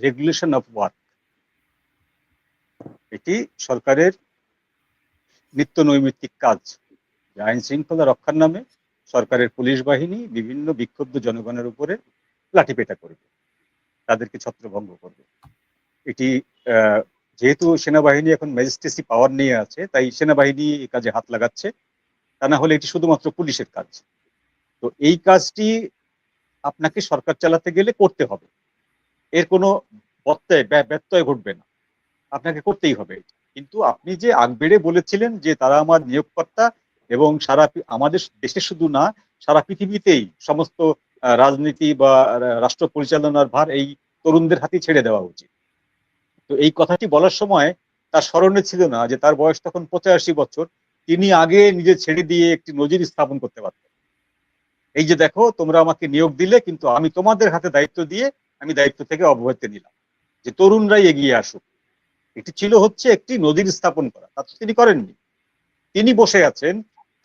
রেগুলেশন অফ ওয়ার্ক। এটি সরকারের নিত্য নৈমিত্তিক কাজ। আইন শৃঙ্খলা রক্ষার নামে সরকারের পুলিশ বাহিনী বিভিন্ন বিক্ষুব্ধ জনগণের উপরে লাঠিপেটা করবে, তাদেরকে ছত্রভঙ্গ করবে। এটি যেহেতু সেনাবাহিনী এখন ম্যাজিস্ট্রেসি পাওয়ার নিয়ে আছে, তাই সেনাবাহিনী এই কাজে হাত লাগাচ্ছে, তা না হলে এটি শুধুমাত্র পুলিশের কাজ। তো এই কাজটি আপনাকে সরকার চালাতে গেলে করতে হবে, এর কোনো ব্যত্যয় ঘটবে না, আপনাকে করতেই হবে। কিন্তু আপনি যে আগ বেড়ে বলেছিলেন যে তারা আমার নিয়োগকর্তা এবং আমাদের দেশে শুধু না সারা পৃথিবীতেই সমস্ত রাজনীতি বা রাষ্ট্র পরিচালনার ভার এই তরুণদের হাতে ছেড়ে দেওয়া উচিত। তো এই কথাটি বলার সময় তার স্মরণে ছিল না যে তার বয়স তখন 85 বছর, তিনি আগে নিজে ছেড়ে দিয়ে একটি নজির স্থাপন করতে পারতেন। এই যে দেখো তোমরা আমাকে নিয়োগ দিলে, কিন্তু আমি তোমাদের হাতে দায়িত্ব দিয়ে আমি দায়িত্ব থেকে অব্যাহতি নিলাম, যে তরুণরাই এগিয়ে আসুক। এটি ছিল হচ্ছে একটি নজির স্থাপন করা, তা তিনি করেননি। তিনি বসে আছেন,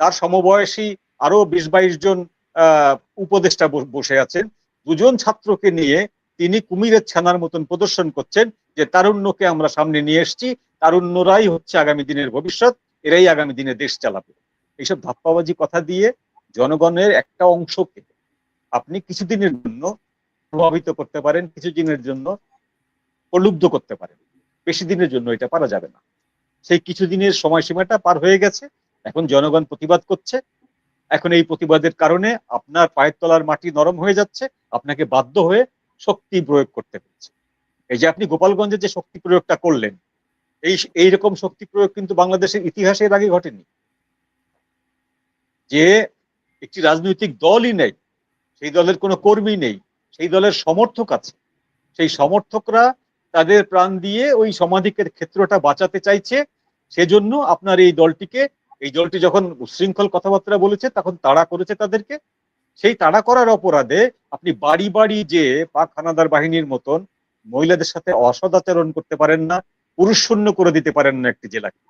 তার সমবয়সী আরো 20-22 জন উপদেষ্টা বসে আছেন, দুজন ছাত্রকে নিয়ে তিনি কুমিরের ছানার মতন প্রদর্শন করছেন যে তারুণ্যকে আমরা সামনে নিয়ে এসেছি, তারুণ্যরাই হচ্ছে আগামী দিনের ভবিষ্যৎ, এরাই আগামী দিনে দেশ চালাবে। এইসব ধাপ্পাবাজি কথা দিয়ে জনগণের একটা অংশকে আপনি কিছুদিনের জন্য প্রভাবিত করতে পারেন, কিছু দিনের জন্য প্রলুব্ধ করতে পারেন, বেশি দিনের জন্য এটা পারা যাবে না। সেই কিছুদিনের সময়সীমাটা পার হয়ে গেছে, এখন জনগণ প্রতিবাদ করছে। এখন এই প্রতিবাদের কারণে আপনার পায়ের তলার মাটি নরম হয়ে যাচ্ছে, আপনাকে বাধ্য হয়ে শক্তি প্রয়োগ করতে হচ্ছে। এই যে আপনি গোপালগঞ্জে যে শক্তি প্রয়োগটা করলেন, এইরকম শক্তি প্রয়োগ কিন্তু বাংলাদেশের ইতিহাসে এর আগে ঘটেনি। যে একটি রাজনৈতিক দলই নেই, সেই দলের কোনো কর্মী নেই, সেই দলের সমর্থক আছে, সেই সমর্থকরা তাদের প্রাণ দিয়ে ওই সমাধিকের ক্ষেত্রটা বাঁচাতে চাইছে। সেজন্য আপনার এই দলটি যখন উচ্ছৃঙ্খল কথাবার্তা বলেছে তখন তাড়া করেছে তাদেরকে। সেই তাড়া করার অপরাধে আপনি বাড়ি বাড়ি যে পাক হানাদার বাহিনীর মতন মহিলাদের সাথে অসদাচরণ করতে পারেন না, পুরুষ শূন্য করে দিতে পারেন না একটি জেলাকে।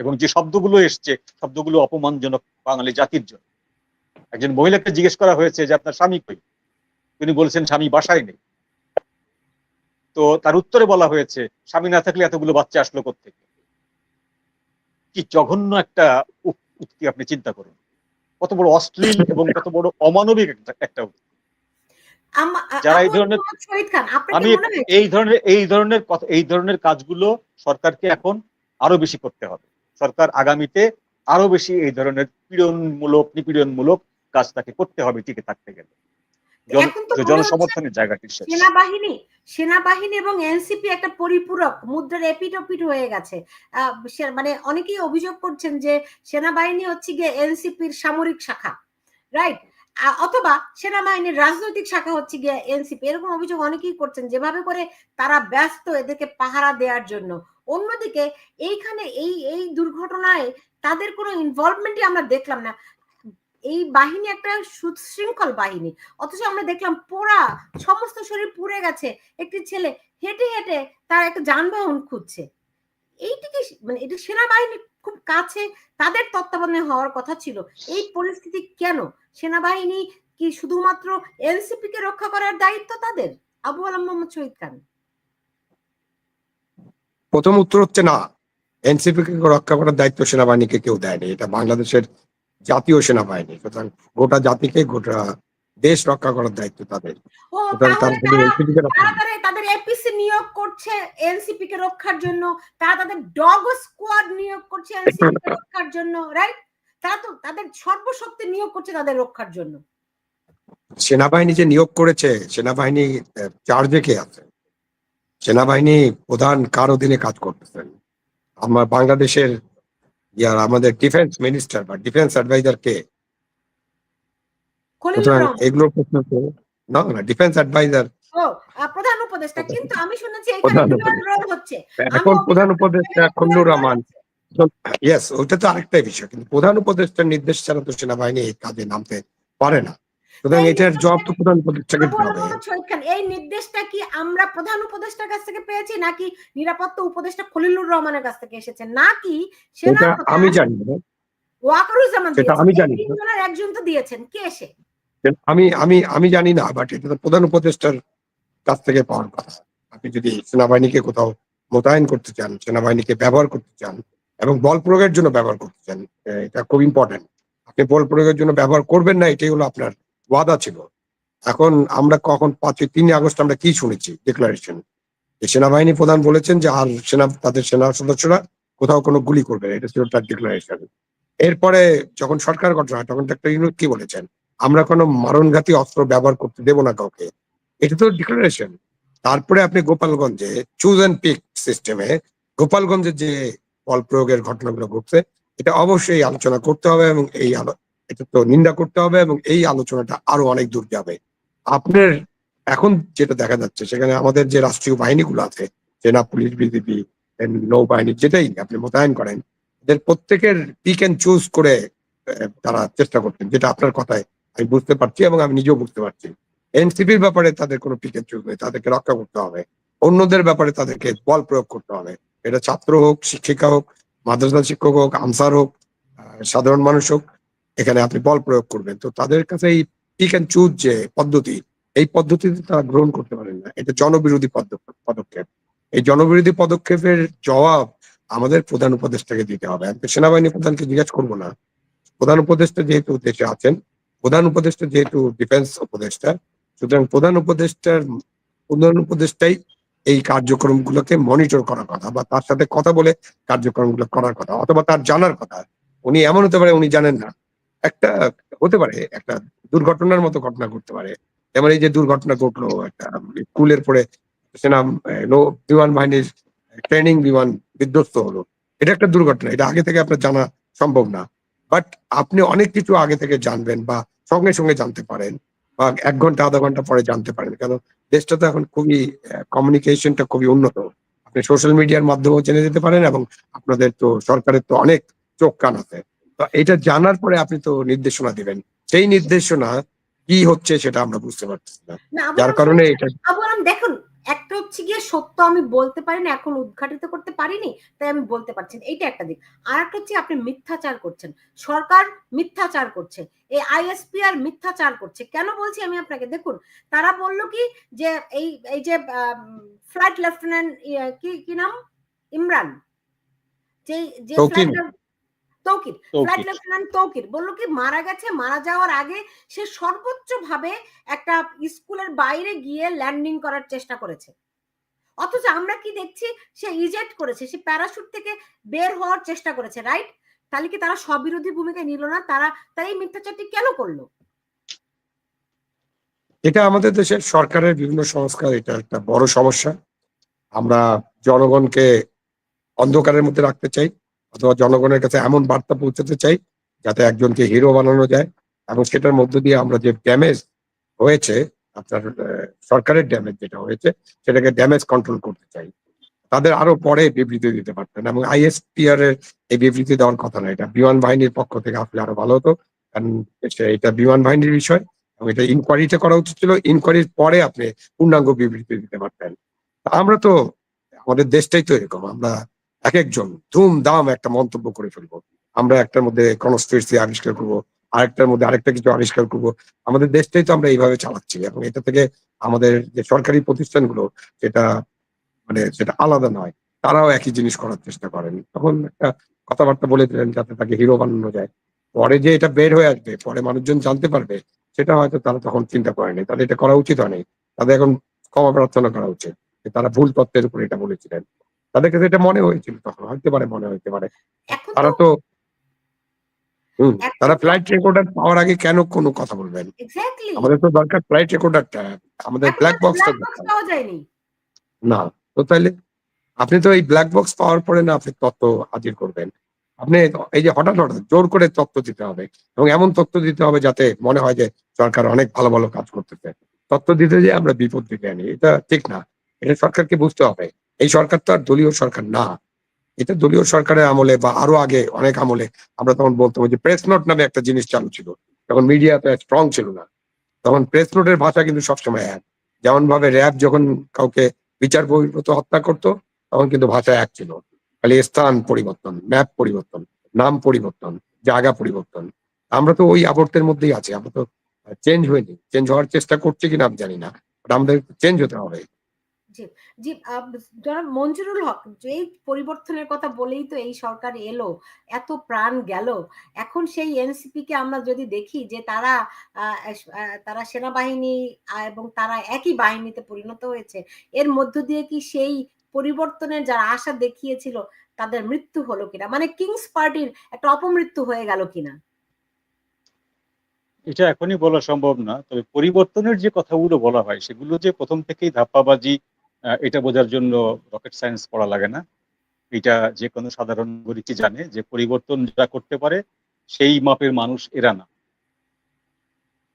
এবং যে শব্দগুলো এসছে, শব্দগুলো অপমানজনক বাঙালি জাতির জন্য। একজন মহিলাকে জিজ্ঞেস করা হয়েছে যে আপনার স্বামী কই, তিনি বলছেন স্বামী বাসায় নেই। তো তার উত্তরে বলা হয়েছে স্বামী না থাকলে এতগুলো বাচ্চা আসলো কোত্থেকে। কি জঘন্য একটা উক্তি, আপনি চিন্তা করুন, কত বড় অশ্লীল এবং কত বড় অমানবিক একটা উক্তি। যারা এই ধরনের, আমি এই ধরনের কাজগুলো সরকারকে এখন আরো বেশি করতে হবে। সরকার আগামীতে আরো বেশি এই ধরনের নিপীড়নমূলক কাজ তাকে করতে হবে টিকে থাকতে গেলে। এখন তো মনে হচ্ছে জনসমর্থনের জায়গাটি শেষ। সেনাবাহিনী এবং এনসিপি একটা পরিপূরক, মুদ্রার এপিটোপিট হয়ে গেছে। মানে অনেকেই অভিযোগ করছেন যে সেনাবাহিনী হচ্ছে গিয়ে এনসিপির সামরিক শাখা, রাইট? অথবা সেনাবাহিনীর রাজনৈতিক শাখা হচ্ছে গিয়ে এনসিপি, এরকম অভিযোগ অনেকেই করছেন, যেভাবে করে তারা ব্যস্ত এদেরকে পাহারা দেওয়ার জন্য। অন্যদিকে এইখানে এই দুর্ঘটনায় তাদের কোনো ইনভলভমেন্টই আমরা দেখলাম না। এই বাহিনী একটা সুশৃঙ্খল বাহিনী, অথচ আমরা দেখলাম পোড়া, সমস্ত শরীর পুড়ে গেছে, একটি ছেলে হেঁটে হেঁটে তার একটা যানবাহন খুঁজছে। এইটিকে মানে এটা সেনাবাহিনী খুব কাছে তাদের তত্ত্বাবধানে হওয়ার কথা ছিল। এই পরিস্থিতি কেন? সেনাবাহিনী কি শুধুমাত্র এনসিপি কে রক্ষা করার দায়িত্ব তাদের? আবু আলম মোহাম্মদ শহীদ খান। প্রথম উত্তর হচ্ছে না, এনসিপি কে রক্ষা করার দায়িত্ব সেনাবাহিনীকে কেউ দেয়নি, এটা বাংলাদেশের জাতীয় সেনাবাহিনী। সুতরাং গোটা জাতিকে, গোটা দেশ রক্ষা করার দায়িত্ব তাদের। ও সুতরাং তাহলে তারা শুধু এনসিপি কে রক্ষা তাদের এপিসি নিয়োগ করছে এনসিপি কে রক্ষার জন্য, তারা তাদের ডগ স্কোয়াড নিয়োগ করছে এনসিপি কে রক্ষার জন্য, রাইট? তারা তো তাদের সর্বশক্তি নিয়োগ করছে তাদের রক্ষার জন্য। সেনাবাহিনী যে নিয়োগ করেছে, সেনাবাহিনী চার্জে কে আছে? সেনাবাহিনী প্রধান কার অধীনে কাজ করতেছেন? আমার বাংলাদেশের আমাদের ডিফেন্স মিনিস্টার বা ডিফেন্স অ্যাডভাইজার কে? খলিলুর সুতরাং রহমান। এগুলোর প্রশ্ন তো না, ডিফেন্স অ্যাডভাইজার ও প্রধান উপদেষ্টা, কিন্তু আমি শুনেছি এখানে প্রধান ডুয়াল উপদেষ্টা। রোল হচ্ছে। এখন প্রধান উপদেষ্টা খলিলুর রহমান, ইয়েস, ওইটা তো আরেকটাই বিষয়, কিন্তু প্রধান উপদেষ্টার নির্দেশ ছাড়া তো সেনাবাহিনী এই কাজে নামতে পারে না। সুতরাং এটার জবাব তো প্রধান উপদেষ্টাকে দিতে হবে। এই নির্দেশটা কি আমরা প্রধান উপদেষ্টার কাছ থেকে পেয়েছি, নাকি নিরাপত্তা উপদেষ্টা খলিলুর রহমানের কাছ থেকে এসেছে, নাকি সেটা আমি জানি না, ওয়াকারুজ্জামান সেটা দিয়েছেন? আমি জানি না, তিনজনের একজন তো দিয়েছেন, কে এসে? আমি আমি আমি জানি না, বাট এটা তো প্রধান উপদেষ্টার কাছ থেকে পাওয়ার কথা। আপনি যদি সেনাবাহিনীকে কোথাও মোতায়েন করতে চান, সেনাবাহিনীকে ব্যবহার করতে চান এবং বল প্রয়োগের জন্য ব্যবহার করতে চান, এটা খুব ইম্পর্টেন্ট। আপনি বল প্রয়োগের জন্য ব্যবহার করবেন না, এটাই হলো আপনার ওয়াদা ছিল। এখন আমরা কখন 3 আগস্ট আমরা কি শুনেছি ডিক্লারেশন, যে সেনাবাহিনী প্রধান বলেছেন যে আর তাদের সেনা সদস্যরা কোথাও কোনো গুলি করবে না, এটা ছিল তার ডিক্লারেশন। এরপরে যখন সরকার গঠন হয় তখন ডক্টর ইউনূস কি বলেছেন, আমরা কোনো মারণঘাতী অস্ত্র ব্যবহার করতে দেব না কাউকে, এটা তো ডিক্লারেশন। তারপরে আপনি গোপালগঞ্জে চুজ অ্যান্ড পিক সিস্টেমে গোপালগঞ্জের যে বল প্রয়োগের ঘটনাগুলো ঘটছে, এটা অবশ্যই আলোচনা করতে হবে এবং এটা তো নিন্দা করতে হবে, এবং এই আলোচনাটা আরো অনেক দূর যাবে। আপনার এখন যেটা দেখা যাচ্ছে, সেখানে আমাদের যে রাষ্ট্রীয় বাহিনীগুলো আছে, সেনা, পুলিশ, বিজিবি, নৌবাহিনী, যেটাই আপনি মোতায়েন করেন, এদের প্রত্যেকের পিক এন্ড চুজ করে তারা চেষ্টা করছেন, যেটা আপনার কথায় আমি বুঝতে পারছি এবং আমি নিজেও বুঝতে পারছি। এনসিপির ব্যাপারে তাদের কোনো পিক এন্ড চুজ নেই, তাদেরকে রক্ষা করতে হবে। অন্যদের ব্যাপারে তাদেরকে বল প্রয়োগ করতে হবে, এটা ছাত্র হোক, শিক্ষিকা হোক, মাদ্রাসা শিক্ষক হোক, আনসার হোক, সাধারণ মানুষ হোক, এখানে আপনি বল প্রয়োগ করবেন। তো তাদের কাছে এই পিক এন্ড চুজ যে পদ্ধতি, এই পদ্ধতিতে তারা গ্রহণ করতে পারেন না, এটা জনবিরোধী পদক্ষেপ। এই জনবিরোধী পদক্ষেপের জবাব আমাদের প্রধান উপদেষ্টাকে দিতে হবে। আমি সেনাবাহিনী প্রধানকে জিজ্ঞাসা করবো না। প্রধান উপদেষ্টা যেহেতু দেশে আছেন, প্রধান উপদেষ্টা যেহেতু ডিফেন্স উপদেষ্টা, সুতরাং প্রধান উপদেষ্টাই এই কার্যক্রমগুলোকে মনিটর করার কথা, বা তার সাথে কথা বলে কার্যক্রমগুলো করার কথা, অথবা তার জানার কথা। উনি এমন হতে পারে উনি জানেন না, একটা হতে পারে একটা দুর্ঘটনার মতো ঘটনা ঘটতে পারে। যেমন এই যে দুর্ঘটনা ঘটলো একটা স্কুলের পরে সেনা বিমান বাহিনীর ট্রেনিং বিমান বিধ্বস্ত হলো, এটা একটা দুর্ঘটনা, এটা আগে থেকে আপনার জানা সম্ভব না। বাট আপনি অনেক কিছু আগে থেকে জানবেন বা সঙ্গে সঙ্গে জানতে পারেন, বা 1 ঘন্টা আধা ঘন্টা পরে জানতে পারেন, কারণ দেশটা তো এখন খুবই কমিউনিকেশনটা খুবই উন্নত। আপনি সোশ্যাল মিডিয়ার মাধ্যমেও জেনে যেতে পারেন, এবং আপনাদের তো সরকারের তো অনেক চোখ কান আছে। তো এটা জানার পরে আপনি তো নির্দেশনা দিবেন, সেই নির্দেশনা কি হচ্ছে সেটা আমরা বুঝতে পারছি না, যার কারণে এটা। দেখুন, একটা হচ্ছে গিয়ে সত্য আমি বলতে পারিনি, এখন উদ্ঘাটিত করতে পারিনি, তাই আমি বলতে পারছি না, এইটা একটা দিক। আর একটা হচ্ছে আপনি মিথ্যাচার করছেন, সরকার মিথ্যাচার করছে, এই আইএসপিআর মিথ্যাচার করছে। কেন বলছি আমি আপনাকে, দেখুন তারা বললো কি যে এই যে ফ্লাইট লেফটেন্যান্ট কি নাম, ইমরান, যে তৌকির, ফ্লাইট লেফটেন্যান্ট তৌকির বললো কি মারা গেছে, মারা যাওয়ার আগে সে সর্বোচ্চ ভাবে একটা স্কুলের বাইরে গিয়ে ল্যান্ডিং করার চেষ্টা করেছে। অথচ আমরা কি দেখছি, সে ইজেক্ট করেছে, সে প্যারাশুট থেকে বের হওয়ার চেষ্টা করেছে, রাইট? তাহলে কি তারা স্ববিরোধী ভূমিকা নিল না? তারা এই মিথ্যাচারটি কেন করলো? এটা আমাদের দেশের সরকারের বিভিন্ন সংস্কার, এটা একটা বড় সমস্যা। আমরা জনগণকে অন্ধকারের মধ্যে রাখতে চাই, অথবা জনগণের কাছে এমন বার্তা পৌঁছাতে চাই যাতে একজনকে হিরো বানানো যায়, এবং সেটার মধ্য দিয়ে আমরা যে ড্যামেজ হয়েছে, আপনার সরকারের ড্যামেজ যেটা হয়েছে, সেটাকে ড্যামেজ কন্ট্রোল করতে চাই। তাদের আরো পরে বিবৃতি দিতে পারতেন, এবং আইএসপিআর এর এই বিবৃতি দেওয়ার কথা না, এটা বিমান বাহিনীর পক্ষ থেকে আসলে আরো ভালো হতো। কারণ এটা বিমান বাহিনীর বিষয়, এবং এটা ইনকোয়ারিটা করা উচিত ছিল। ইনকোয়ারির পরে আপনি পূর্ণাঙ্গ বিবৃতি দিতে পারতেন। তা আমরা তো, আমাদের দেশটাই তো এরকম, আমরা এক একজন ধুমধাম একটা মন্তব্য করে ফেলবো। আমরা একটার মধ্যে কনস্পিরেসি আবিষ্কার করবো, আরেকটার মধ্যে আরেকটা কিছু আবিষ্কার করবো। আমাদের দেশটাই তো আমরা এইভাবে চালাচ্ছি, এবং এটা থেকে আমাদের যে সরকারি প্রতিষ্ঠানগুলো, সেটা সেটা আলাদা নয়। তারাও একই জিনিস করার চেষ্টা করেন। তখন একটা কথাবার্তা বলে দিলেন যাতে তাকে হিরো বানানো যায়। পরে যে এটা বের হয়ে আসবে, পরে মানুষজন জানতে পারবে, সেটা হয়তো তারা তখন চিন্তা করেনি। তাদের এটা করা উচিত হয়নি। তাদের এখন ক্ষমা প্রার্থনা করা উচিত যে তারা ভুল তথ্যের উপর এটা বলেছিলেন। তাদের কাছে এটা মনে হয়েছিল তখন, হইতে পারে, মনে হইতে পারে। এখন তো তারা তো এখন তারা তো ফ্লাইট রেকর্ডার পাওয়ার আগে কেন কোনো কথা বলবেন? এক্সাক্টলি আমাদের তো দরকার ফ্লাইট রেকর্ডারটা, আমাদের এখন ব্লাক তো বক্সটা ব্ল্যাক বক্স দরকার। পাওয়া যায়নি। না, তো তাইলে আপনি তো এই ব্ল্যাক বক্স পাওয়ার পরে না আপনি তথ্য হাজির করবেন। আপনি এই যে হঠাৎ জোর করে তথ্য দিতে হবে, এবং এমন তথ্য দিতে হবে যাতে মনে হয় যে সরকার অনেক ভালো, ভালো কাজ করতেছে। তথ্য দিতে যেয়ে আমরা বিপদ ডেকে আনি। এটা ঠিক না। এটা সরকারকে বুঝতে হবে। এই সরকার তো আর দলীয় সরকার না। এটা দলীয় সরকারের আমলে বা আরো আগে অনেক আমলে আমরা তখন বলতাম যে প্রেস নোট নামে একটা জিনিস চালু ছিল। তখন মিডিয়া এত স্ট্রং ছিল না। তখন প্রেস নোটের ভাষা কিন্তু সবসময় এক। যেমনভাবে র‍্যাব যখন কাউকে বিচার বহির্ভূত হত্যা করত, তখন কিন্তু ভাষা এক ছিল। খালি স্থান পরিবর্তন, ম্যাপ পরিবর্তন, নাম পরিবর্তন, জায়গা পরিবর্তন। আমরা তো ওই আবর্তের মধ্যেই আছি। আমরা তো চেঞ্জ হইনি। চেঞ্জ হওয়ার চেষ্টা করছি কিনা আমি জানি না। বাট আমাদের চেঞ্জ হতে হবে। জি, জি, জনাব মঞ্জুরুল হক, যে এই পরিবর্তনের কথা বলেই তো এই সরকার এলো, এত প্রাণ গেল। এখন সেই এনসিপি কে আমরা যদি দেখি যে তারা তারা সেনাবাহিনী এবং তারা একই বাহিনীতে পরিণত হয়েছে। এর মধ্য দিয়ে কি সেই পরিবর্তনের যারা আশা দেখিয়েছিল তাদের মৃত্যু হলো কিনা? মানে কিংস পার্টির একটা অপমৃত্যু হয়ে গেল কিনা? এটা এখনই বলা সম্ভব না, তবে পরিবর্তনের যে কথাগুলো বলা হয় সেগুলো যে প্রথম থেকেই ধাপ্পাবাজি, এটা বোঝার জন্য রকেট সায়েন্স পড়া লাগে না। এটা যে কোনো সাধারণ নাগরিকই জানে যে পরিবর্তন যারা করতে পারে সেই মাপের মানুষ এরা না,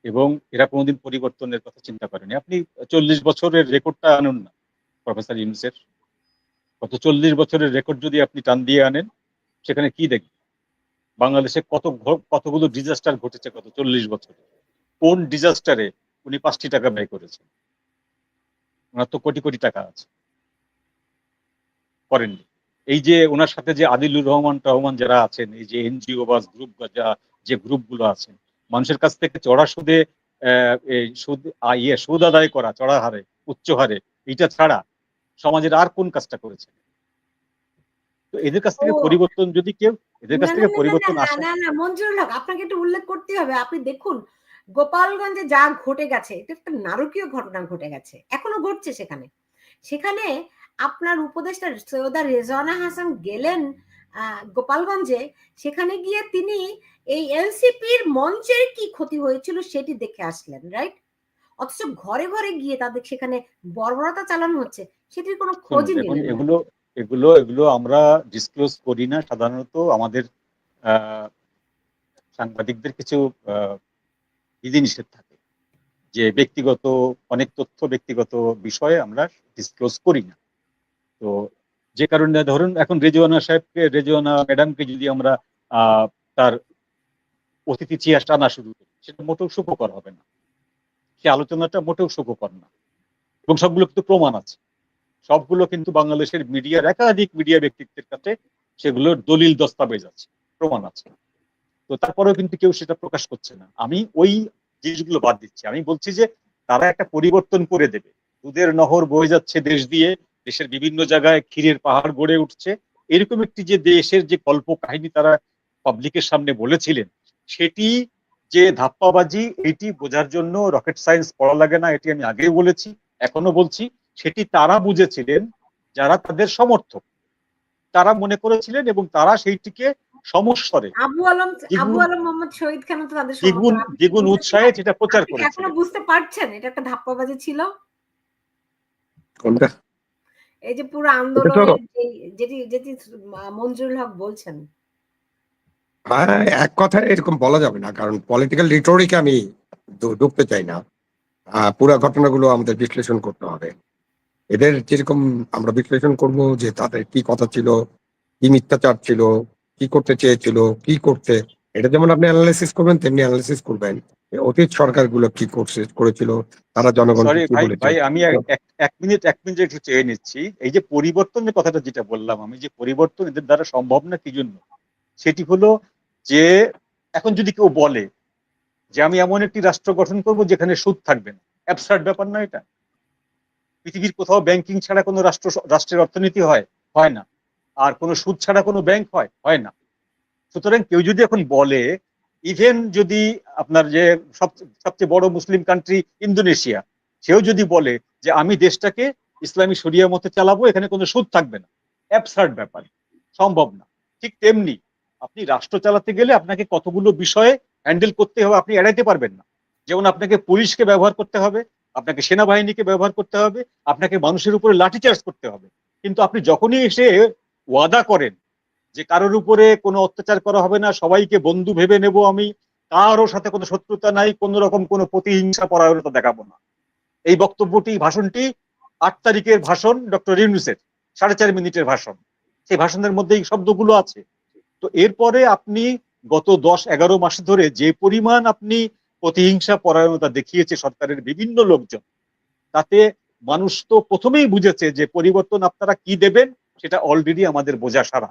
এবং এরা কোনোদিন পরিবর্তনের কথা চিন্তা করেনি। আপনি 40 বছরের রেকর্ডটা আনুন না প্রফেসর ইউনূসের। গত 40 বছরের রেকর্ড যদি আপনি টান দিয়ে আনেন, সেখানে কি দেখবেন? বাংলাদেশে কতগুলো ডিজাস্টার ঘটেছে গত 40 বছরে। কোন ডিজাস্টারে উনি 5টি টাকা ব্যয় করেছেন? ওনার তো কোটি কোটি টাকা আছে, করেননি। এই যে ওনার সাথে যে আদিলুর রহমান যারা আছেন, এই যে এনজিও বা গ্রুপ, যে গ্রুপগুলো আছেন, মানুষের কাছ থেকে চড়া সুদে এই সুদ আদায় করা, চড়া হারে, উচ্চ হারে, এটা ছাড়া সমাজের আর কোন কাজটা করেছে? তো এদের কাছ থেকে ও পরিবর্তন যদি কেউ, এদের কাছ না, না, থেকে না, না, না, পরিবর্তন না, আসা। না, না, মঞ্জুরুল হক, আপনাকে একটু উল্লেখ করতেই হবে। আপনি দেখুন, গোপালগঞ্জে যা ঘটে গেছে, এটা একটা নারকীয় ঘটনা ঘটে গেছে। এখনো ঘটছে সেখানে। সেখানে আপনার উপদেষ্টা সৈয়দা রেজওয়ানা হাসান গেলেন গোপালগঞ্জে। সেখানে গিয়ে তিনি এই এনসিপির মঞ্চের কি ক্ষতি হয়েছিল সেটি দেখে আসলেন, রাইট? অথচ ঘরে, ঘরে গিয়ে তাদের সেখানে বর্বরতা চালানো হচ্ছে, সেটির কোনো শুনুন, খোঁজই এখন নিলেন না। এগুলো এগুলো এগুলো আমরা ডিসক্লোজ করি না সাধারণত। আমাদের আহ, সাংবাদিকদের কিছু বিধিনিষেধ থাকে যে ব্যক্তিগত অনেক তথ্য, ব্যক্তিগত বিষয়ে আমরা ডিসক্লোজ করি না। তো যে কারণে ধরুন এখন রেজওয়ানা ম্যাডামকে যদি আমরা তার অতিথি চেয়ার টানা শুরু করি, সেটা মোটেও সুখকর হবে না। সে আলোচনাটা মোটেও সুখকর না, এবং সবগুলো কিন্তু প্রমাণ আছে। সবগুলো কিন্তু বাংলাদেশের একাধিক মিডিয়া ব্যক্তিত্বের কাছে সেগুলোর দলিল দস্তাবেজ আছে, প্রমাণ আছে। তো তারপরেও কিন্তু কেউ সেটা প্রকাশ করছে না। আমি ওই জিনিসগুলো বাদ দিচ্ছি। আমি বলছি যে তারা একটা পরিবর্তন করে দেবে। দুধের নহর বয়ে যাচ্ছে দেশ দিয়ে, দেশের বিভিন্ন জায়গায় ক্ষীরের পাহাড় গড়ে উঠছে, এরকম একটি যে দেশের যে কল্প কাহিনী তারা পাবলিকের সামনে বলেছিলেন, সেটি যে ধাপ্পাবাজি, এটি বোঝার জন্য রকেট সায়েন্স পড়া লাগে না। এটি আমি আগেও বলেছি, এখনো বলছি। সেটি তারা বুঝেছিলেন যারা তাদের সমর্থক, তারা মনে করেছিলেন, এবং তারা সেইটিকে সমস্বরে আবু আলম দ্বিগুণ মোহাম্মদ শহীদ খান তো তাদের দ্বিগুণ সমর্থক। আপনি কি দ্বিগুণ বুঝতে উৎসাহে যেটা প্রচার আপনি কি এখনো করেছিলেন। বুঝতে পারছেন এটা একটা ধাপ্পাবাজি ছিল? কোনটা? এই যে পুরো এটা তো আন্দোলনের যেটি যেটি মঞ্জুরুল হক বলছেন। হ্যাঁ, এক কথায় এরকম বলা যাবে না। কারণ পলিটিক্যাল রিটরিক আমি ঢুকতে চাই না। পুরা ঘটনাগুলো আমাদের বিশ্লেষণ করতে হবে। এদের যেরকম আমরা বিশ্লেষণ করব যে তাদের কি কথা ছিল, কি মিথ্যাচার ছিল, কি করতে চেয়েছিল, কি করছে। এটা যেমন আপনি এনালাইসিস করবেন তেমনি এনালাইসিস করবেন। অতীত সরকারগুলো কি করেছিল, তারা জনগণকে সরি কি ভাই বলেছে। ভাই আমি এক মিনিট একটু চেয়ে নিচ্ছি। এই যে পরিবর্তনের কথাটা যেটা বললাম আমি, যে পরিবর্তন এদের দ্বারা সম্ভব না কি জন্য, সেটি হলো যে এখন যদি কেউ বলে যে আমি এমন একটি রাষ্ট্র গঠন করব যেখানে সুদ থাকবে না, অ্যাবসার্ড ব্যাপার না এটা? পৃথিবীর কোথাও ব্যাংকিং ছাড়া কোনো রাষ্ট্রের অর্থনীতি হয়? হয় না। আর কোনো সুদ ছাড়া কোনো ব্যাংক হয়? হয় না। সুতরাং কেউ যদি এখন বলে, ইভেন যদি আপনার যে সবচেয়ে বড় মুসলিম কান্ট্রি ইন্দোনেশিয়া, সেও যদি বলে যে আমি দেশটাকে ইসলামী শরিয়া মতে চালাবো, এখানে কোনো সুদ থাকবে না, অ্যাবসার্ড ব্যাপার, সম্ভব না। ঠিক তেমনি আপনি রাষ্ট্র চালাতে গেলে আপনাকে কতগুলো বিষয়ে হ্যান্ডেল করতে হবে, আপনি এড়াইতে পারবেন না। যেমন আপনাকে পুলিশকে ব্যবহার করতে হবে, আপনাকে সেনাবাহিনীকে ব্যবহার করতে হবে, আপনাকে মানুষের উপরে লাঠিচার্জ করতে হবে। কিন্তু আপনি যখনই এসে ওয়াদা করেন যে কারোর উপরে কোনো অত্যাচার করা হবে না, সবাইকে বন্ধু ভেবে নেব আমি, কারোর সাথে কোনো শত্রুতা নাই, কোন রকম কোনো প্রতিহিংসা পরায়ণতা দেখাবো না, এই বক্তব্যটি, ভাষণটি 8 তারিখের ভাষণ ডক্টর ইউনূসের, 4.5 মিনিটের ভাষণ। সেই ভাষণের মধ্যে এই শব্দগুলো আছে। তো এরপরে আপনি গত 10-11 মাস ধরে যে পরিমাণ আপনি প্রতিহিংসা পরায়ণতা দেখিয়েছে সরকারের বিভিন্ন লোকজন, তাতে মানুষ তো প্রথমেই বুঝেছে যে পরিবর্তন আপনারা কি দেবেন সেটা অলরেডি আমাদের বোঝা সারা।